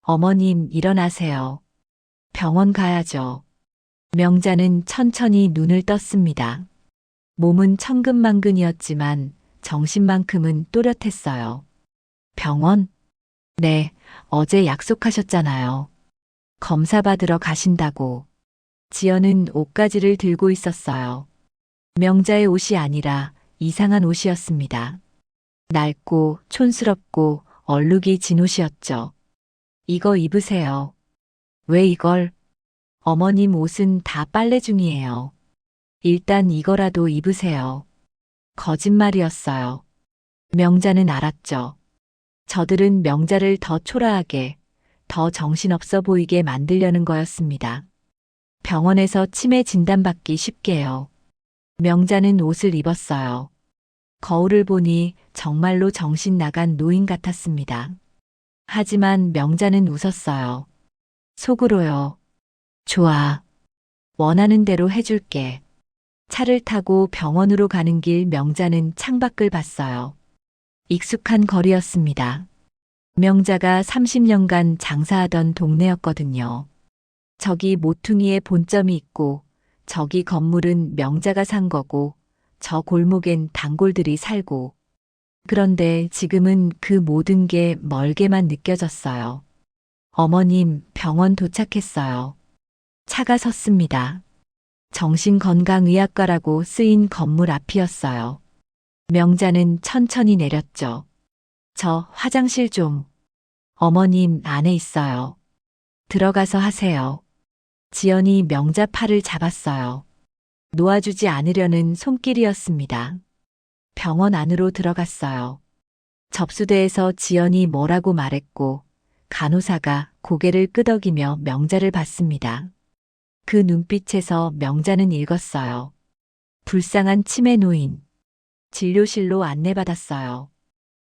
어머님 일어나세요. 병원 가야죠. 명자는 천천히 눈을 떴습니다. 몸은 천근만근이었지만 정신만큼은 또렷했어요. 병원? 네, 어제 약속하셨잖아요. 검사 받으러 가신다고. 지연은 옷가지를 들고 있었어요. 명자의 옷이 아니라 이상한 옷이었습니다. 낡고 촌스럽고 얼룩이 진 옷이었죠. 이거 입으세요. 왜 이걸? 어머님 옷은 다 빨래 중이에요. 일단 이거라도 입으세요. 거짓말이었어요. 명자는 알았죠. 저들은 명자를 더 초라하게, 더 정신없어 보이게 만들려는 거였습니다. 병원에서 치매 진단받기 쉽게요. 명자는 옷을 입었어요. 거울을 보니 정말로 정신 나간 노인 같았습니다. 하지만 명자는 웃었어요. 속으로요. 좋아. 원하는 대로 해줄게. 차를 타고 병원으로 가는 길 명자는 창밖을 봤어요. 익숙한 거리였습니다. 명자가 30년간 장사하던 동네였거든요. 저기 모퉁이에 본점이 있고 저기 건물은 명자가 산 거고 저 골목엔 단골들이 살고 그런데 지금은 그 모든 게 멀게만 느껴졌어요. 어머님 병원 도착했어요. 차가 섰습니다. 정신건강의학과라고 쓰인 건물 앞이었어요. 명자는 천천히 내렸죠. 저 화장실 좀. 어머님 안에 있어요. 들어가서 하세요. 지연이 명자 팔을 잡았어요. 놓아주지 않으려는 손길이었습니다. 병원 안으로 들어갔어요. 접수대에서 지연이 뭐라고 말했고 간호사가 고개를 끄덕이며 명자를 봤습니다. 그 눈빛에서 명자는 읽었어요. 불쌍한 치매 노인. 진료실로 안내받았어요.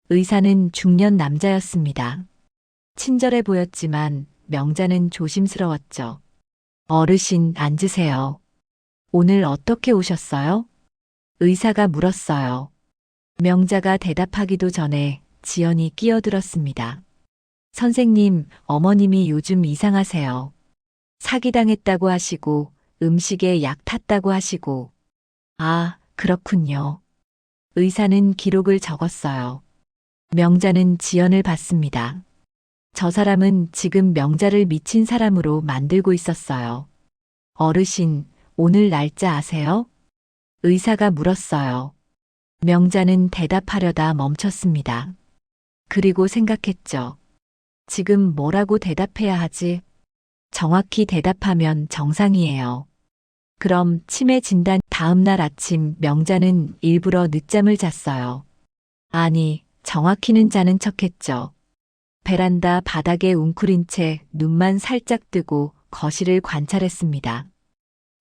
의사는 중년 남자였습니다. 친절해 보였지만 명자는 조심스러웠죠. 어르신 앉으세요. 오늘 어떻게 오셨어요? 의사가 물었어요. 명자가 대답하기도 전에 지연이 끼어들었습니다. 선생님, 어머님이 요즘 이상하세요. 사기당했다고 하시고 음식에 약 탔다고 하시고. 아, 그렇군요. 의사는 기록을 적었어요. 명자는 지연을 봤습니다. 저 사람은 지금 명자를 미친 사람으로 만들고 있었어요. 어르신, 오늘 날짜 아세요? 의사가 물었어요. 명자는 대답하려다 멈췄습니다. 그리고 생각했죠. 지금 뭐라고 대답해야 하지? 정확히 대답하면 정상이에요. 그럼 치매 진단 다음 날 아침 명자는 일부러 늦잠을 잤어요. 아니, 정확히는 자는 척했죠. 베란다 바닥에 웅크린 채 눈만 살짝 뜨고 거실을 관찰했습니다.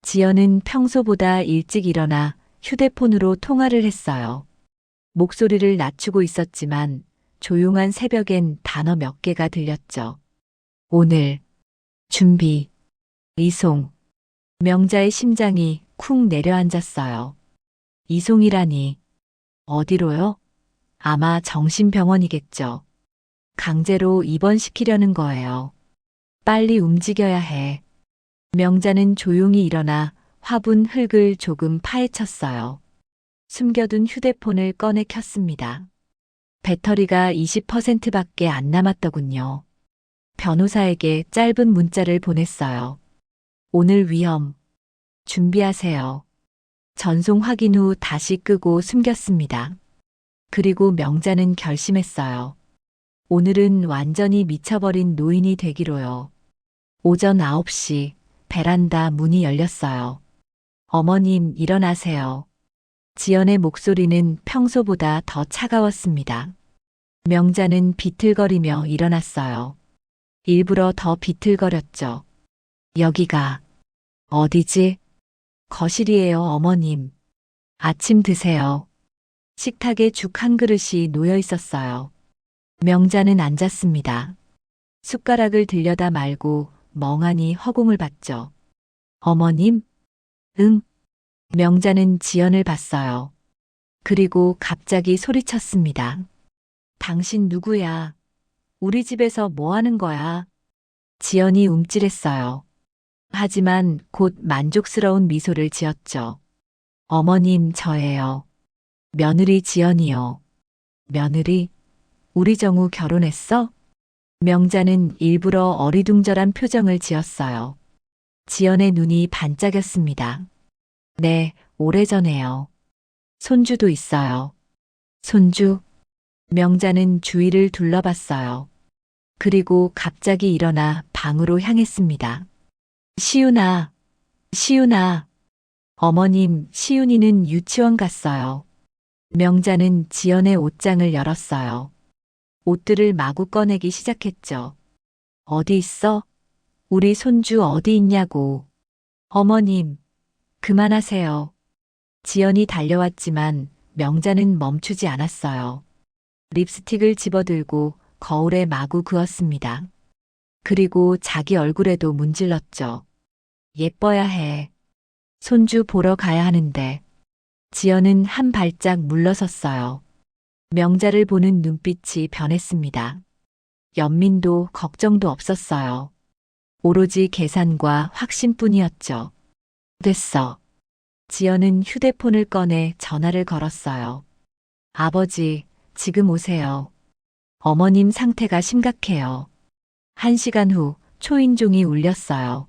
지연은 평소보다 일찍 일어나 휴대폰으로 통화를 했어요. 목소리를 낮추고 있었지만 조용한 새벽엔 단어 몇 개가 들렸죠. 오늘, 준비, 이송. 명자의 심장이 쿵 내려앉았어요. 이송이라니. 어디로요? 아마 정신병원이겠죠. 강제로 입원시키려는 거예요. 빨리 움직여야 해. 명자는 조용히 일어나 화분 흙을 조금 파헤쳤어요. 숨겨둔 휴대폰을 꺼내 켰습니다. 배터리가 20%밖에 안 남았더군요. 변호사에게 짧은 문자를 보냈어요. 오늘 위험. 준비하세요. 전송 확인 후 다시 끄고 숨겼습니다. 그리고 명자는 결심했어요. 오늘은 완전히 미쳐버린 노인이 되기로요. 오전 9시 베란다 문이 열렸어요. 어머님 일어나세요. 지연의 목소리는 평소보다 더 차가웠습니다. 명자는 비틀거리며 일어났어요. 일부러 더 비틀거렸죠. 여기가 어디지? 거실이에요, 어머님. 아침 드세요. 식탁에 죽 한 그릇이 놓여 있었어요. 명자는 앉았습니다. 숟가락을 들여다 말고 멍하니 허공을 봤죠. 어머님? 응. 명자는 지연을 봤어요. 그리고 갑자기 소리쳤습니다. 당신 누구야? 우리 집에서 뭐 하는 거야? 지연이 움찔했어요. 하지만 곧 만족스러운 미소를 지었죠. 어머님, 저예요. 며느리 지연이요. 며느리? 우리 정우 결혼했어? 명자는 일부러 어리둥절한 표정을 지었어요. 지연의 눈이 반짝였습니다. 네, 오래전에요. 손주도 있어요. 손주? 명자는 주위를 둘러봤어요. 그리고 갑자기 일어나 방으로 향했습니다. 시윤아, 시윤아. 어머님, 시윤이는 유치원 갔어요. 명자는 지연의 옷장을 열었어요. 옷들을 마구 꺼내기 시작했죠. 어디 있어? 우리 손주 어디 있냐고. 어머님, 그만하세요. 지연이 달려왔지만 명자는 멈추지 않았어요. 립스틱을 집어들고 거울에 마구 그었습니다. 그리고 자기 얼굴에도 문질렀죠. 예뻐야 해. 손주 보러 가야 하는데. 지연은 한 발짝 물러섰어요. 명자를 보는 눈빛이 변했습니다. 연민도 걱정도 없었어요. 오로지 계산과 확신뿐이었죠. 됐어. 지연은 휴대폰을 꺼내 전화를 걸었어요. 아버지, 지금 오세요. 어머님 상태가 심각해요. 1시간 후 초인종이 울렸어요.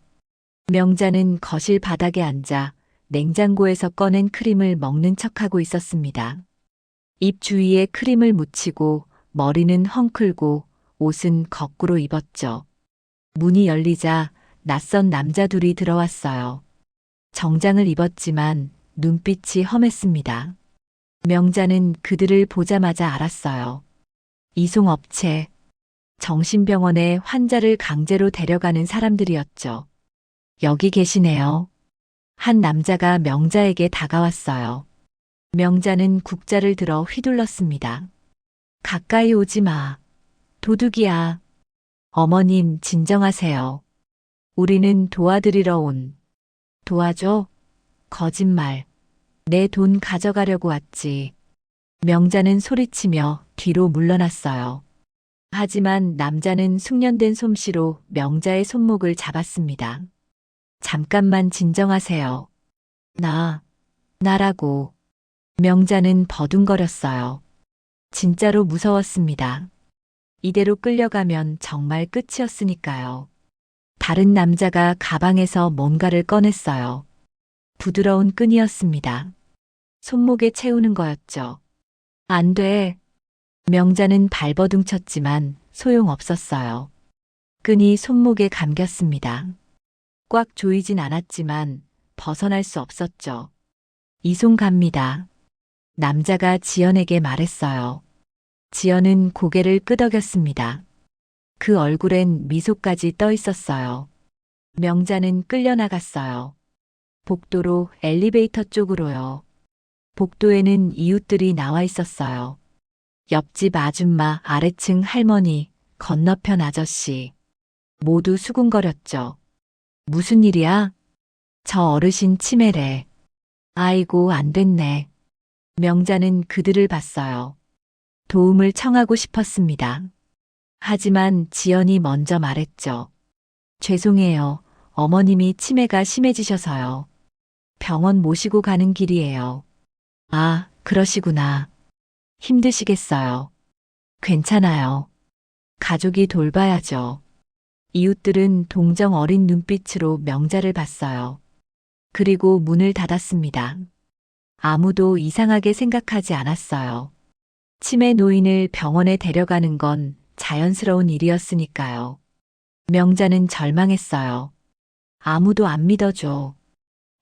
명자는 거실 바닥에 앉아 냉장고에서 꺼낸 크림을 먹는 척하고 있었습니다. 입 주위에 크림을 묻히고 머리는 헝클고 옷은 거꾸로 입었죠. 문이 열리자 낯선 남자 둘이 들어왔어요. 정장을 입었지만 눈빛이 험했습니다. 명자는 그들을 보자마자 알았어요. 이송업체, 정신병원에 환자를 강제로 데려가는 사람들이었죠. 여기 계시네요. 한 남자가 명자에게 다가왔어요. 명자는 국자를 들어 휘둘렀습니다. 가까이 오지 마. 도둑이야. 어머님, 진정하세요. 우리는 도와드리러 온. 도와줘? 거짓말. 내 돈 가져가려고 왔지. 명자는 소리치며 뒤로 물러났어요. 하지만 남자는 숙련된 솜씨로 명자의 손목을 잡았습니다. 잠깐만 진정하세요. 나라고. 명자는 버둥거렸어요. 진짜로 무서웠습니다. 이대로 끌려가면 정말 끝이었으니까요. 다른 남자가 가방에서 뭔가를 꺼냈어요. 부드러운 끈이었습니다. 손목에 채우는 거였죠. 안 돼. 명자는 발버둥 쳤지만 소용없었어요. 끈이 손목에 감겼습니다. 꽉 조이진 않았지만 벗어날 수 없었죠. 이송 갑니다. 남자가 지연에게 말했어요. 지연은 고개를 끄덕였습니다. 그 얼굴엔 미소까지 떠 있었어요. 명자는 끌려나갔어요. 복도로 엘리베이터 쪽으로요. 복도에는 이웃들이 나와 있었어요. 옆집 아줌마, 아래층 할머니, 건너편 아저씨. 모두 수군거렸죠. 무슨 일이야? 저 어르신 치매래. 아이고, 안 됐네. 명자는 그들을 봤어요. 도움을 청하고 싶었습니다. 하지만 지연이 먼저 말했죠. 죄송해요. 어머님이 치매가 심해지셔서요. 병원 모시고 가는 길이에요. 아, 그러시구나. 힘드시겠어요. 괜찮아요. 가족이 돌봐야죠. 이웃들은 동정 어린 눈빛으로 명자를 봤어요. 그리고 문을 닫았습니다. 아무도 이상하게 생각하지 않았어요. 치매 노인을 병원에 데려가는 건 자연스러운 일이었으니까요. 명자는 절망했어요. 아무도 안 믿어줘.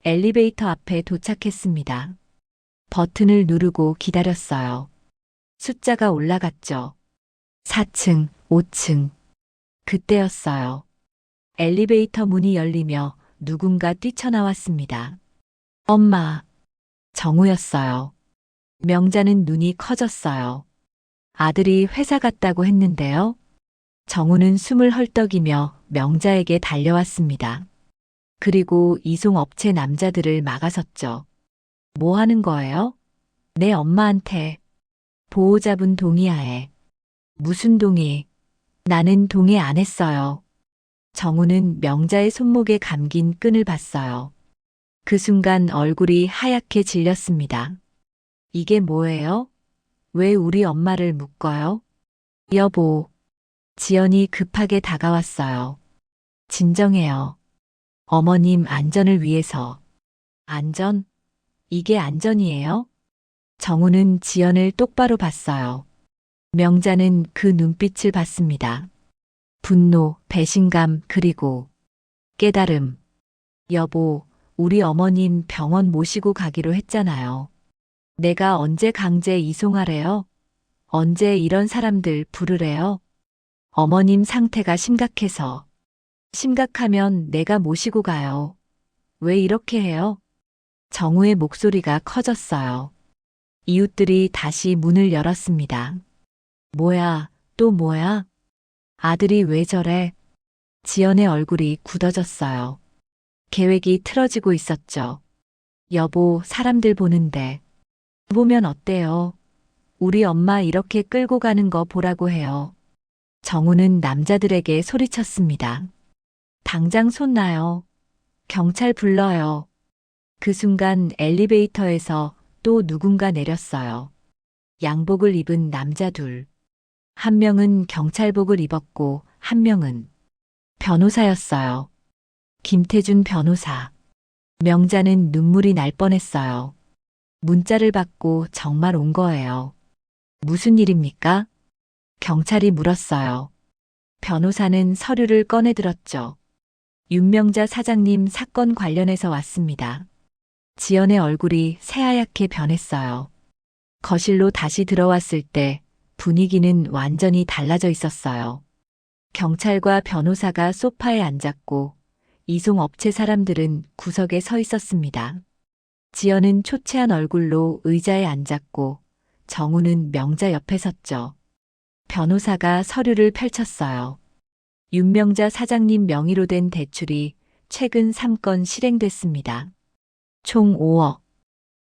엘리베이터 앞에 도착했습니다. 버튼을 누르고 기다렸어요. 숫자가 올라갔죠. 4층, 5층. 그때였어요. 엘리베이터 문이 열리며 누군가 뛰쳐나왔습니다. 엄마. 정우였어요. 명자는 눈이 커졌어요. 아들이 회사 갔다고 했는데요. 정우는 숨을 헐떡이며 명자에게 달려왔습니다. 그리고 이송업체 남자들을 막아섰죠. 뭐 하는 거예요? 내 엄마한테. 보호자분 동의하에. 무슨 동의? 나는 동의 안 했어요. 정우는 명자의 손목에 감긴 끈을 봤어요. 그 순간 얼굴이 하얗게 질렸습니다. 이게 뭐예요? 왜 우리 엄마를 묶어요? 여보. 지연이 급하게 다가왔어요. 진정해요. 어머님 안전을 위해서. 안전? 이게 안전이에요? 정우는 지연을 똑바로 봤어요. 명자는 그 눈빛을 봤습니다. 분노, 배신감, 그리고 깨달음. 여보, 우리 어머님 병원 모시고 가기로 했잖아요. 내가 언제 강제 이송하래요? 언제 이런 사람들 부르래요? 어머님 상태가 심각해서. 심각하면 내가 모시고 가요. 왜 이렇게 해요? 정우의 목소리가 커졌어요. 이웃들이 다시 문을 열었습니다. 뭐야, 또 뭐야? 아들이 왜 저래? 지연의 얼굴이 굳어졌어요. 계획이 틀어지고 있었죠. 여보, 사람들 보는데. 보면 어때요? 우리 엄마 이렇게 끌고 가는 거 보라고 해요. 정우는 남자들에게 소리쳤습니다. 당장 손 놔요. 경찰 불러요. 그 순간 엘리베이터에서 또 누군가 내렸어요. 양복을 입은 남자 둘. 한 명은 경찰복을 입었고 한 명은 변호사였어요. 김태준 변호사. 명자는 눈물이 날 뻔했어요. 문자를 받고 정말 온 거예요. 무슨 일입니까? 경찰이 물었어요. 변호사는 서류를 꺼내들었죠. 윤명자 사장님 사건 관련해서 왔습니다. 지연의 얼굴이 새하얗게 변했어요. 거실로 다시 들어왔을 때 분위기는 완전히 달라져 있었어요. 경찰과 변호사가 소파에 앉았고 이송업체 사람들은 구석에 서 있었습니다. 지연은 초췌한 얼굴로 의자에 앉았고 정우는 명자 옆에 섰죠. 변호사가 서류를 펼쳤어요. 윤명자 사장님 명의로 된 대출이 최근 3건 실행됐습니다. 총 5억.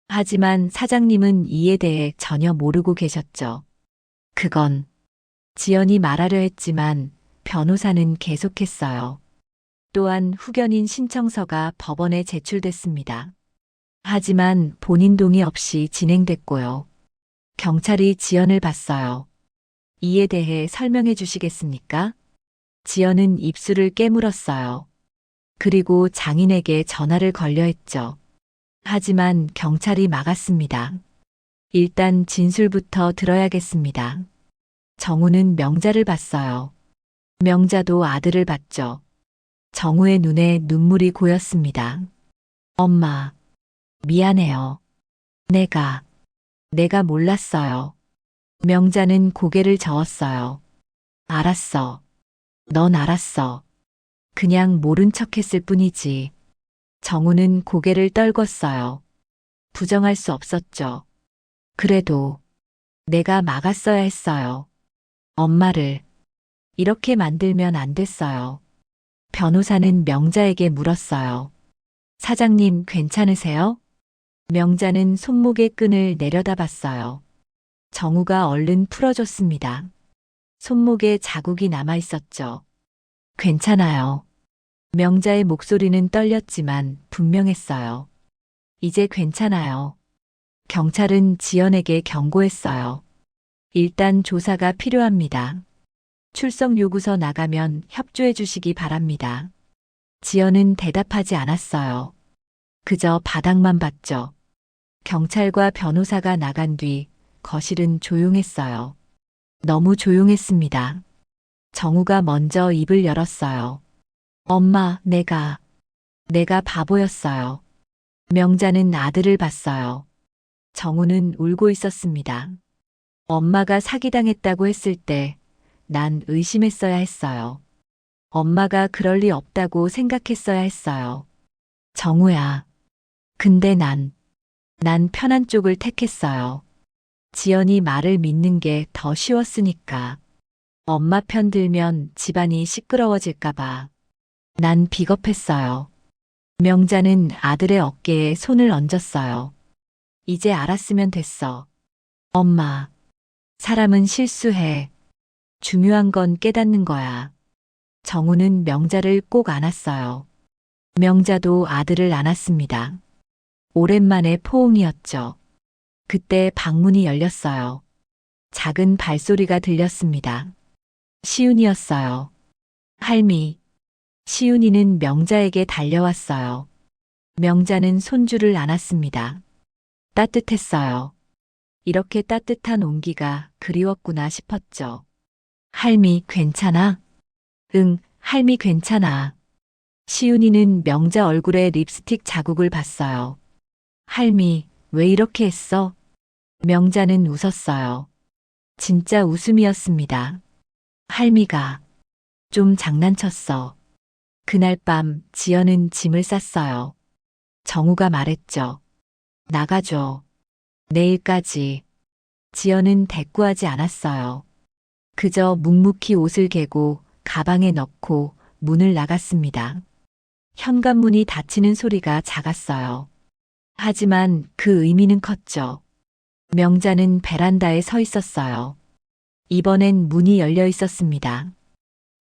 하지만 사장님은 이에 대해 전혀 모르고 계셨죠. 그건 지연이 말하려 했지만 변호사는 계속했어요. 또한 후견인 신청서가 법원에 제출됐습니다. 하지만 본인 동의 없이 진행됐고요. 경찰이 지연을 봤어요. 이에 대해 설명해 주시겠습니까? 지연은 입술을 깨물었어요. 그리고 장인에게 전화를 걸려 했죠. 하지만 경찰이 막았습니다. 일단 진술부터 들어야겠습니다. 정우는 명자를 봤어요. 명자도 아들을 봤죠. 정우의 눈에 눈물이 고였습니다. 엄마, 미안해요. 내가 몰랐어요. 명자는 고개를 저었어요. 알았어. 넌 알았어. 그냥 모른 척 했을 뿐이지. 정우는 고개를 떨궜어요. 부정할 수 없었죠. 그래도 내가 막았어야 했어요. 엄마를 이렇게 만들면 안 됐어요. 변호사는 명자에게 물었어요. 사장님 괜찮으세요? 명자는 손목의 끈을 내려다봤어요. 정우가 얼른 풀어줬습니다. 손목에 자국이 남아 있었죠. 괜찮아요. 명자의 목소리는 떨렸지만 분명했어요. 이제 괜찮아요. 경찰은 지연에게 경고했어요. 일단 조사가 필요합니다. 출석 요구서 나가면 협조해 주시기 바랍니다. 지연은 대답하지 않았어요. 그저 바닥만 봤죠. 경찰과 변호사가 나간 뒤 거실은 조용했어요. 너무 조용했습니다. 정우가 먼저 입을 열었어요. 엄마, 내가 바보였어요. 명자는 아들을 봤어요. 정우는 울고 있었습니다. 엄마가 사기당했다고 했을 때 난 의심했어야 했어요. 엄마가 그럴 리 없다고 생각했어야 했어요. 정우야. 근데 난 편한 쪽을 택했어요. 지연이 말을 믿는 게 더 쉬웠으니까. 엄마 편 들면 집안이 시끄러워질까봐. 난 비겁했어요. 명자는 아들의 어깨에 손을 얹었어요. 이제 알았으면 됐어. 엄마, 사람은 실수해. 중요한 건 깨닫는 거야. 정우는 명자를 꼭 안았어요. 명자도 아들을 안았습니다. 오랜만에 포옹이었죠. 그때 방문이 열렸어요. 작은 발소리가 들렸습니다. 시윤이었어요. 할미. 시윤이는 명자에게 달려왔어요. 명자는 손주를 안았습니다. 따뜻했어요. 이렇게 따뜻한 온기가 그리웠구나 싶었죠. 할미 괜찮아? 응, 할미 괜찮아. 시윤이는 명자 얼굴에 립스틱 자국을 봤어요. 할미, 왜 이렇게 했어? 명자는 웃었어요. 진짜 웃음이었습니다. 할미가 좀 장난쳤어. 그날 밤 지연은 짐을 쌌어요. 정우가 말했죠. 나가줘. 내일까지. 지연은 대꾸하지 않았어요. 그저 묵묵히 옷을 개고 가방에 넣고 문을 나갔습니다. 현관문이 닫히는 소리가 작았어요. 하지만 그 의미는 컸죠. 명자는 베란다에 서 있었어요. 이번엔 문이 열려 있었습니다.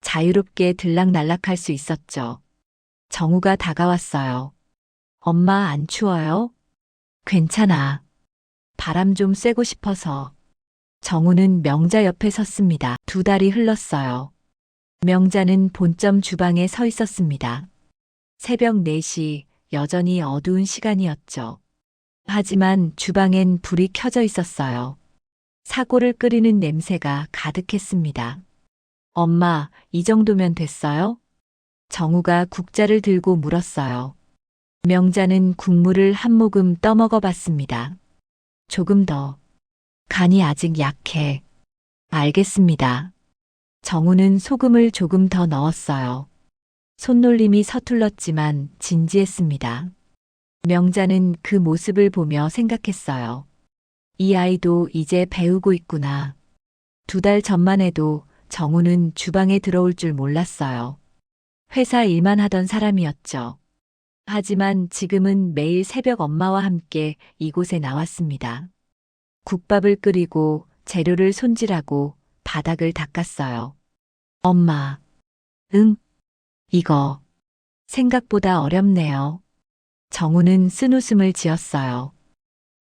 자유롭게 들락날락할 수 있었죠. 정우가 다가왔어요. 엄마 안 추워요? 괜찮아. 바람 좀 쐬고 싶어서. 정우는 명자 옆에 섰습니다. 두 달이 흘렀어요. 명자는 본점 주방에 서 있었습니다. 새벽 4시, 여전히 어두운 시간이었죠. 하지만 주방엔 불이 켜져 있었어요. 사골을 끓이는 냄새가 가득했습니다. 엄마, 이 정도면 됐어요? 정우가 국자를 들고 물었어요. 명자는 국물을 한 모금 떠먹어 봤습니다. 조금 더. 간이 아직 약해. 알겠습니다. 정우는 소금을 조금 더 넣었어요. 손놀림이 서툴렀지만 진지했습니다. 명자는 그 모습을 보며 생각했어요. 이 아이도 이제 배우고 있구나. 2달 전만 해도 정우는 주방에 들어올 줄 몰랐어요. 회사 일만 하던 사람이었죠. 하지만 지금은 매일 새벽 엄마와 함께 이곳에 나왔습니다. 국밥을 끓이고 재료를 손질하고 바닥을 닦았어요. 엄마. 응? 이거. 생각보다 어렵네요. 정우는 쓴웃음을 지었어요.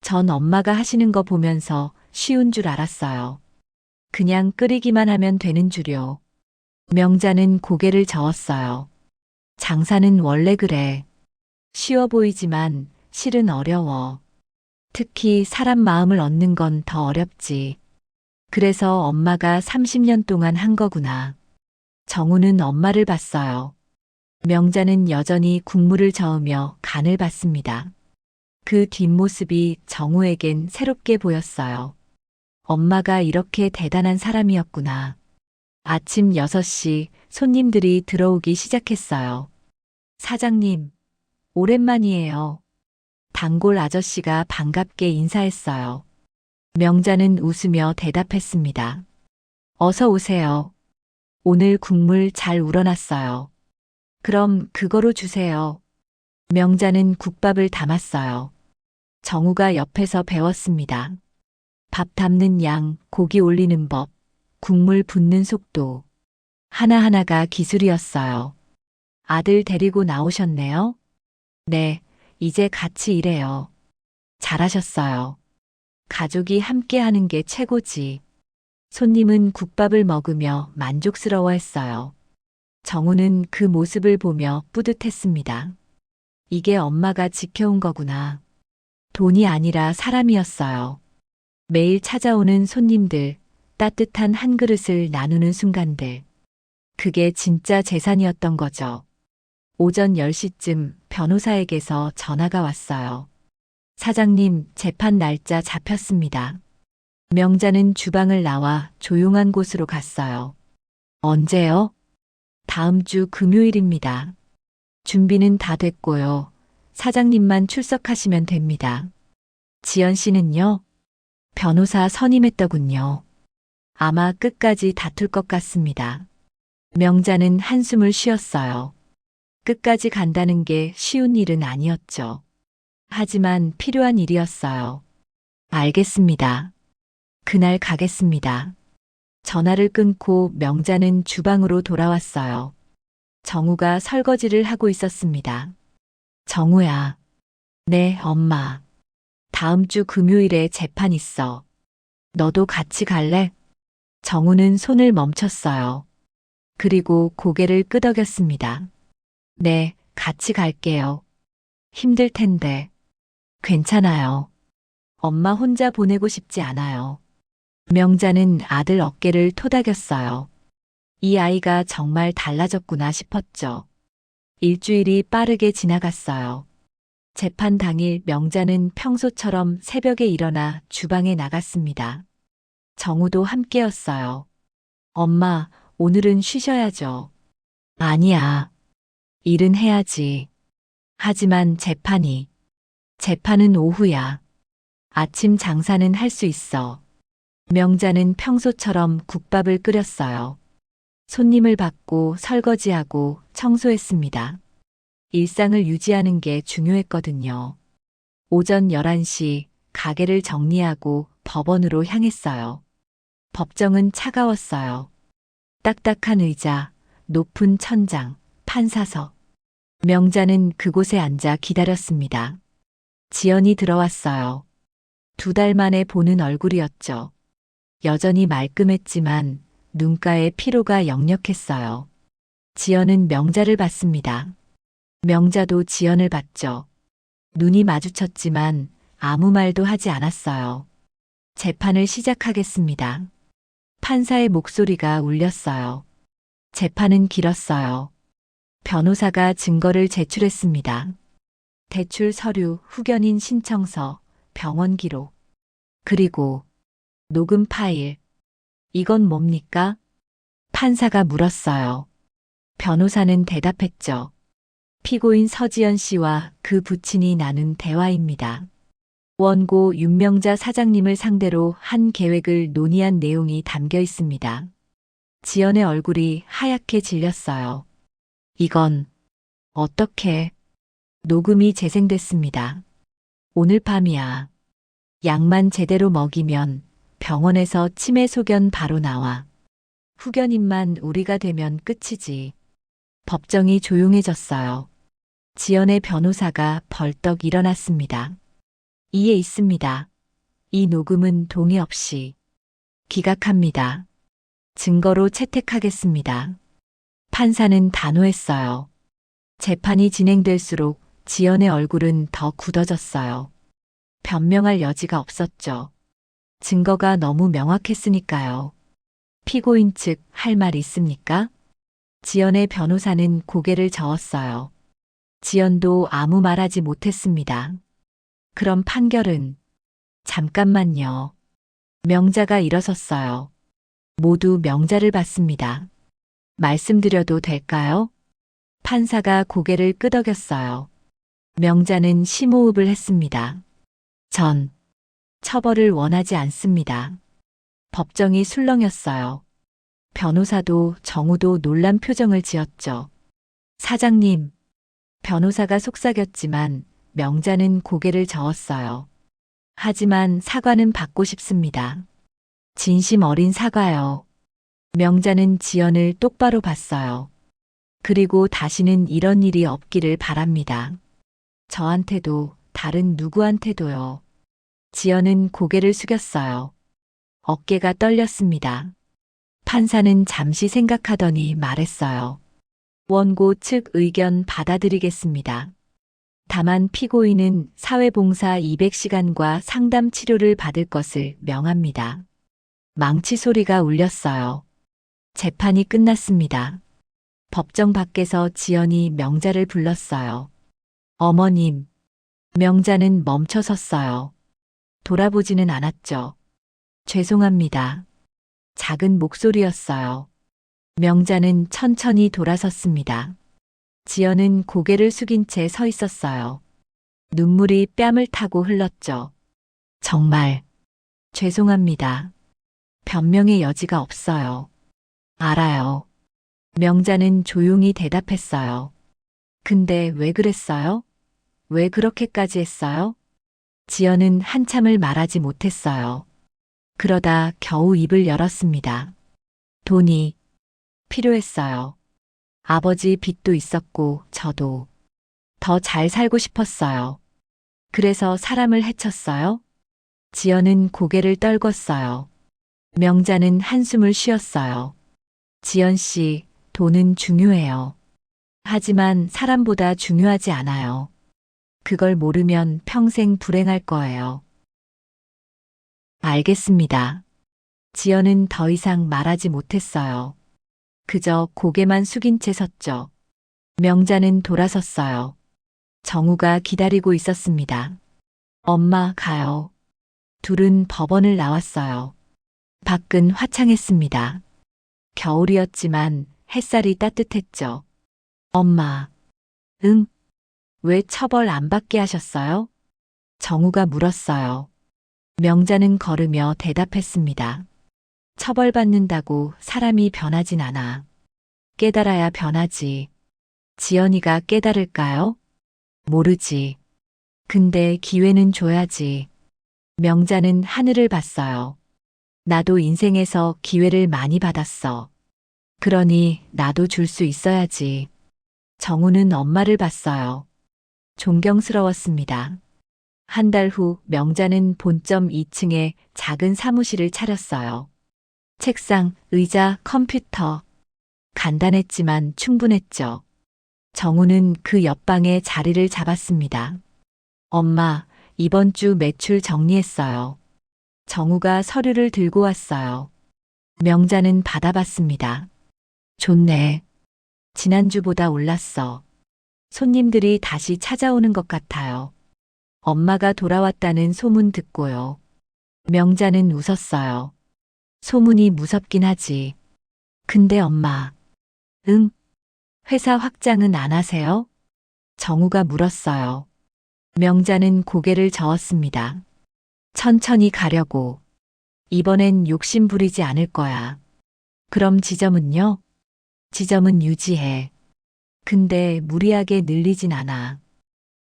전 엄마가 하시는 거 보면서 쉬운 줄 알았어요. 그냥 끓이기만 하면 되는 줄요. 명자는 고개를 저었어요. 장사는 원래 그래. 쉬워 보이지만 실은 어려워. 특히 사람 마음을 얻는 건 더 어렵지. 그래서 엄마가 30년 동안 한 거구나. 정우는 엄마를 봤어요. 명자는 여전히 국물을 저으며 간을 봤습니다. 그 뒷모습이 정우에겐 새롭게 보였어요. 엄마가 이렇게 대단한 사람이었구나. 아침 6시 손님들이 들어오기 시작했어요. 사장님, 오랜만이에요. 단골 아저씨가 반갑게 인사했어요. 명자는 웃으며 대답했습니다. 어서 오세요. 오늘 국물 잘 우러났어요. 그럼 그거로 주세요. 명자는 국밥을 담았어요. 정우가 옆에서 배웠습니다. 밥 담는 양, 고기 올리는 법, 국물 붓는 속도. 하나하나가 기술이었어요. 아들 데리고 나오셨네요? 네, 이제 같이 일해요. 잘하셨어요. 가족이 함께 하는 게 최고지. 손님은 국밥을 먹으며 만족스러워 했어요. 정우는 그 모습을 보며 뿌듯했습니다. 이게 엄마가 지켜온 거구나. 돈이 아니라 사람이었어요. 매일 찾아오는 손님들, 따뜻한 한 그릇을 나누는 순간들. 그게 진짜 재산이었던 거죠. 오전 10시쯤 변호사에게서 전화가 왔어요. 사장님, 재판 날짜 잡혔습니다. 명자는 주방을 나와 조용한 곳으로 갔어요. 언제요? 다음 주 금요일입니다. 준비는 다 됐고요. 사장님만 출석하시면 됩니다. 지연 씨는요? 변호사 선임했더군요. 아마 끝까지 다툴 것 같습니다. 명자는 한숨을 쉬었어요. 끝까지 간다는 게 쉬운 일은 아니었죠. 하지만 필요한 일이었어요. 알겠습니다. 그날 가겠습니다. 전화를 끊고 명자는 주방으로 돌아왔어요. 정우가 설거지를 하고 있었습니다. 정우야. 네, 엄마. 다음 주 금요일에 재판 있어. 너도 같이 갈래? 정우는 손을 멈췄어요. 그리고 고개를 끄덕였습니다. 네, 같이 갈게요. 힘들 텐데. 괜찮아요. 엄마 혼자 보내고 싶지 않아요. 명자는 아들 어깨를 토닥였어요. 이 아이가 정말 달라졌구나 싶었죠. 일주일이 빠르게 지나갔어요. 재판 당일 명자는 평소처럼 새벽에 일어나 주방에 나갔습니다. 정우도 함께였어요. 엄마, 오늘은 쉬셔야죠. 아니야. 일은 해야지. 하지만 재판은 오후야. 아침 장사는 할 수 있어. 명자는 평소처럼 국밥을 끓였어요. 손님을 받고 설거지하고 청소했습니다. 일상을 유지하는 게 중요했거든요. 오전 11시 가게를 정리하고 법원으로 향했어요. 법정은 차가웠어요. 딱딱한 의자, 높은 천장, 판사석. 명자는 그곳에 앉아 기다렸습니다. 지연이 들어왔어요. 2달 만에 보는 얼굴이었죠. 여전히 말끔했지만 눈가에 피로가 역력했어요. 지연은 명자를 봤습니다. 명자도 지연을 봤죠. 눈이 마주쳤지만 아무 말도 하지 않았어요. 재판을 시작하겠습니다. 판사의 목소리가 울렸어요. 재판은 길었어요. 변호사가 증거를 제출했습니다. 대출 서류, 후견인 신청서, 병원 기록, 그리고 녹음 파일. 이건 뭡니까? 판사가 물었어요. 변호사는 대답했죠. 피고인 서지연 씨와 그 부친이 나눈 대화입니다. 원고 윤명자 사장님을 상대로 한 계획을 논의한 내용이 담겨 있습니다. 지연의 얼굴이 하얗게 질렸어요. 이건 어떻게? 녹음이 재생됐습니다. 오늘 밤이야. 약만 제대로 먹이면 병원에서 치매 소견 바로 나와. 후견인만 우리가 되면 끝이지. 법정이 조용해졌어요. 지연의 변호사가 벌떡 일어났습니다. 이에 있습니다. 이 녹음은 동의 없이 기각합니다. 증거로 채택하겠습니다. 판사는 단호했어요. 재판이 진행될수록 지연의 얼굴은 더 굳어졌어요. 변명할 여지가 없었죠. 증거가 너무 명확했으니까요. 피고인 측 할 말 있습니까? 지연의 변호사는 고개를 저었어요. 지연도 아무 말하지 못했습니다. 그럼 판결은? 잠깐만요. 명자가 일어섰어요. 모두 명자를 봤습니다. 말씀드려도 될까요? 판사가 고개를 끄덕였어요. 명자는 심호흡을 했습니다. 전 처벌을 원하지 않습니다. 법정이 술렁였어요. 변호사도 정우도 놀란 표정을 지었죠. 사장님. 변호사가 속삭였지만 명자는 고개를 저었어요. 하지만 사과는 받고 싶습니다. 진심 어린 사과요. 명자는 지연을 똑바로 봤어요. 그리고 다시는 이런 일이 없기를 바랍니다. 저한테도 다른 누구한테도요. 지연은 고개를 숙였어요. 어깨가 떨렸습니다. 판사는 잠시 생각하더니 말했어요. 원고 측 의견 받아들이겠습니다. 다만 피고인은 사회봉사 200시간과 상담 치료를 받을 것을 명합니다. 망치 소리가 울렸어요. 재판이 끝났습니다. 법정 밖에서 지연이 명자를 불렀어요. 어머님. 명자는 멈춰 섰어요. 돌아보지는 않았죠. 죄송합니다. 작은 목소리였어요. 명자는 천천히 돌아섰습니다. 지연은 고개를 숙인 채 서 있었어요. 눈물이 뺨을 타고 흘렀죠. 정말 죄송합니다. 변명의 여지가 없어요. 알아요. 명자는 조용히 대답했어요. 근데 왜 그랬어요? 왜 그렇게까지 했어요? 지연은 한참을 말하지 못했어요. 그러다 겨우 입을 열었습니다. 돈이 필요했어요. 아버지 빚도 있었고 저도 더 잘 살고 싶었어요. 그래서 사람을 해쳤어요? 지연은 고개를 떨궜어요. 명자는 한숨을 쉬었어요. 지연 씨, 돈은 중요해요. 하지만 사람보다 중요하지 않아요. 그걸 모르면 평생 불행할 거예요. 알겠습니다. 지연은 더 이상 말하지 못했어요. 그저 고개만 숙인 채 섰죠. 명자는 돌아섰어요. 정우가 기다리고 있었습니다. 엄마, 가요. 둘은 법원을 나왔어요. 밖은 화창했습니다. 겨울이었지만 햇살이 따뜻했죠. 엄마, 응? 왜 처벌 안 받게 하셨어요? 정우가 물었어요. 명자는 걸으며 대답했습니다. 처벌받는다고 사람이 변하진 않아. 깨달아야 변하지. 지연이가 깨달을까요? 모르지. 근데 기회는 줘야지. 명자는 하늘을 봤어요. 나도 인생에서 기회를 많이 받았어. 그러니 나도 줄 수 있어야지. 정우는 엄마를 봤어요. 존경스러웠습니다. 한 달 후 명자는 본점 2층에 작은 사무실을 차렸어요. 책상, 의자, 컴퓨터. 간단했지만 충분했죠. 정우는 그 옆방에 자리를 잡았습니다. 엄마, 이번 주 매출 정리했어요. 정우가 서류를 들고 왔어요. 명자는 받아봤습니다. 좋네. 지난주보다 올랐어. 손님들이 다시 찾아오는 것 같아요. 엄마가 돌아왔다는 소문 듣고요. 명자는 웃었어요. 소문이 무섭긴 하지. 근데 엄마, 응? 회사 확장은 안 하세요? 정우가 물었어요. 명자는 고개를 저었습니다. 천천히 가려고. 이번엔 욕심 부리지 않을 거야. 그럼 지점은요? 지점은 유지해. 근데 무리하게 늘리진 않아.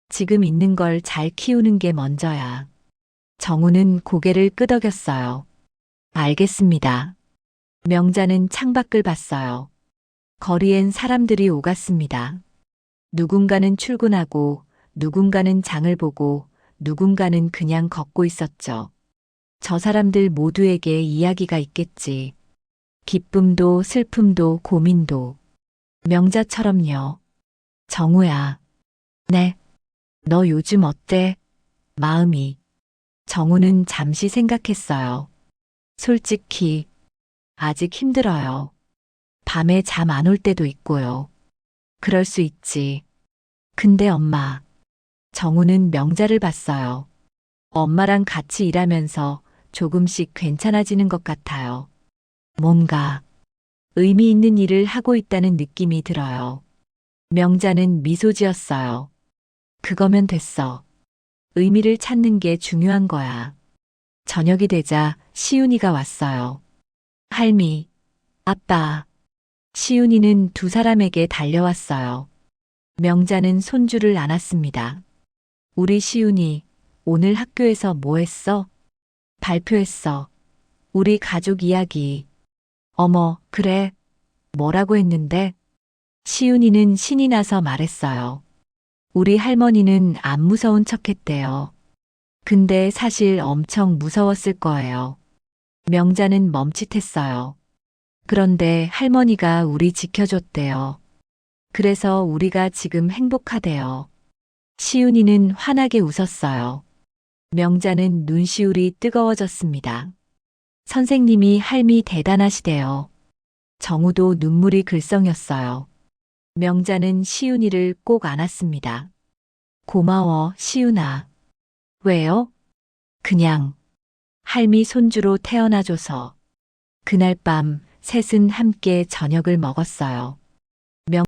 지금 있는 걸 잘 키우는 게 먼저야. 정우는 고개를 끄덕였어요. 알겠습니다. 명자는 창밖을 봤어요. 거리엔 사람들이 오갔습니다. 누군가는 출근하고, 누군가는 장을 보고, 누군가는 그냥 걷고 있었죠. 저 사람들 모두에게 이야기가 있겠지. 기쁨도 슬픔도 고민도. 명자처럼요. 정우야. 네. 너 요즘 어때? 마음이. 정우는 잠시 생각했어요. 솔직히, 아직 힘들어요. 밤에 잠 안 올 때도 있고요. 그럴 수 있지. 근데 엄마. 정우는 명자를 봤어요. 엄마랑 같이 일하면서 조금씩 괜찮아지는 것 같아요. 뭔가 의미 있는 일을 하고 있다는 느낌이 들어요. 명자는 미소 지었어요. 그거면 됐어. 의미를 찾는 게 중요한 거야. 저녁이 되자 시윤이가 왔어요. 할미, 아빠. 시윤이는 두 사람에게 달려왔어요. 명자는 손주를 안았습니다. 우리 시윤이 오늘 학교에서 뭐 했어? 발표했어. 우리 가족 이야기. 어머, 그래. 뭐라고 했는데? 시윤이는 신이 나서 말했어요. 우리 할머니는 안 무서운 척 했대요. 근데 사실 엄청 무서웠을 거예요. 명자는 멈칫했어요. 그런데 할머니가 우리 지켜줬대요. 그래서 우리가 지금 행복하대요. 시윤이는 환하게 웃었어요. 명자는 눈시울이 뜨거워졌습니다. 선생님이 할미 대단하시대요. 정우도 눈물이 글썽였어요. 명자는 시윤이를 꼭 안았습니다. 고마워, 시윤아. 왜요? 그냥 할미 손주로 태어나줘서. 그날 밤 셋은 함께 저녁을 먹었어요.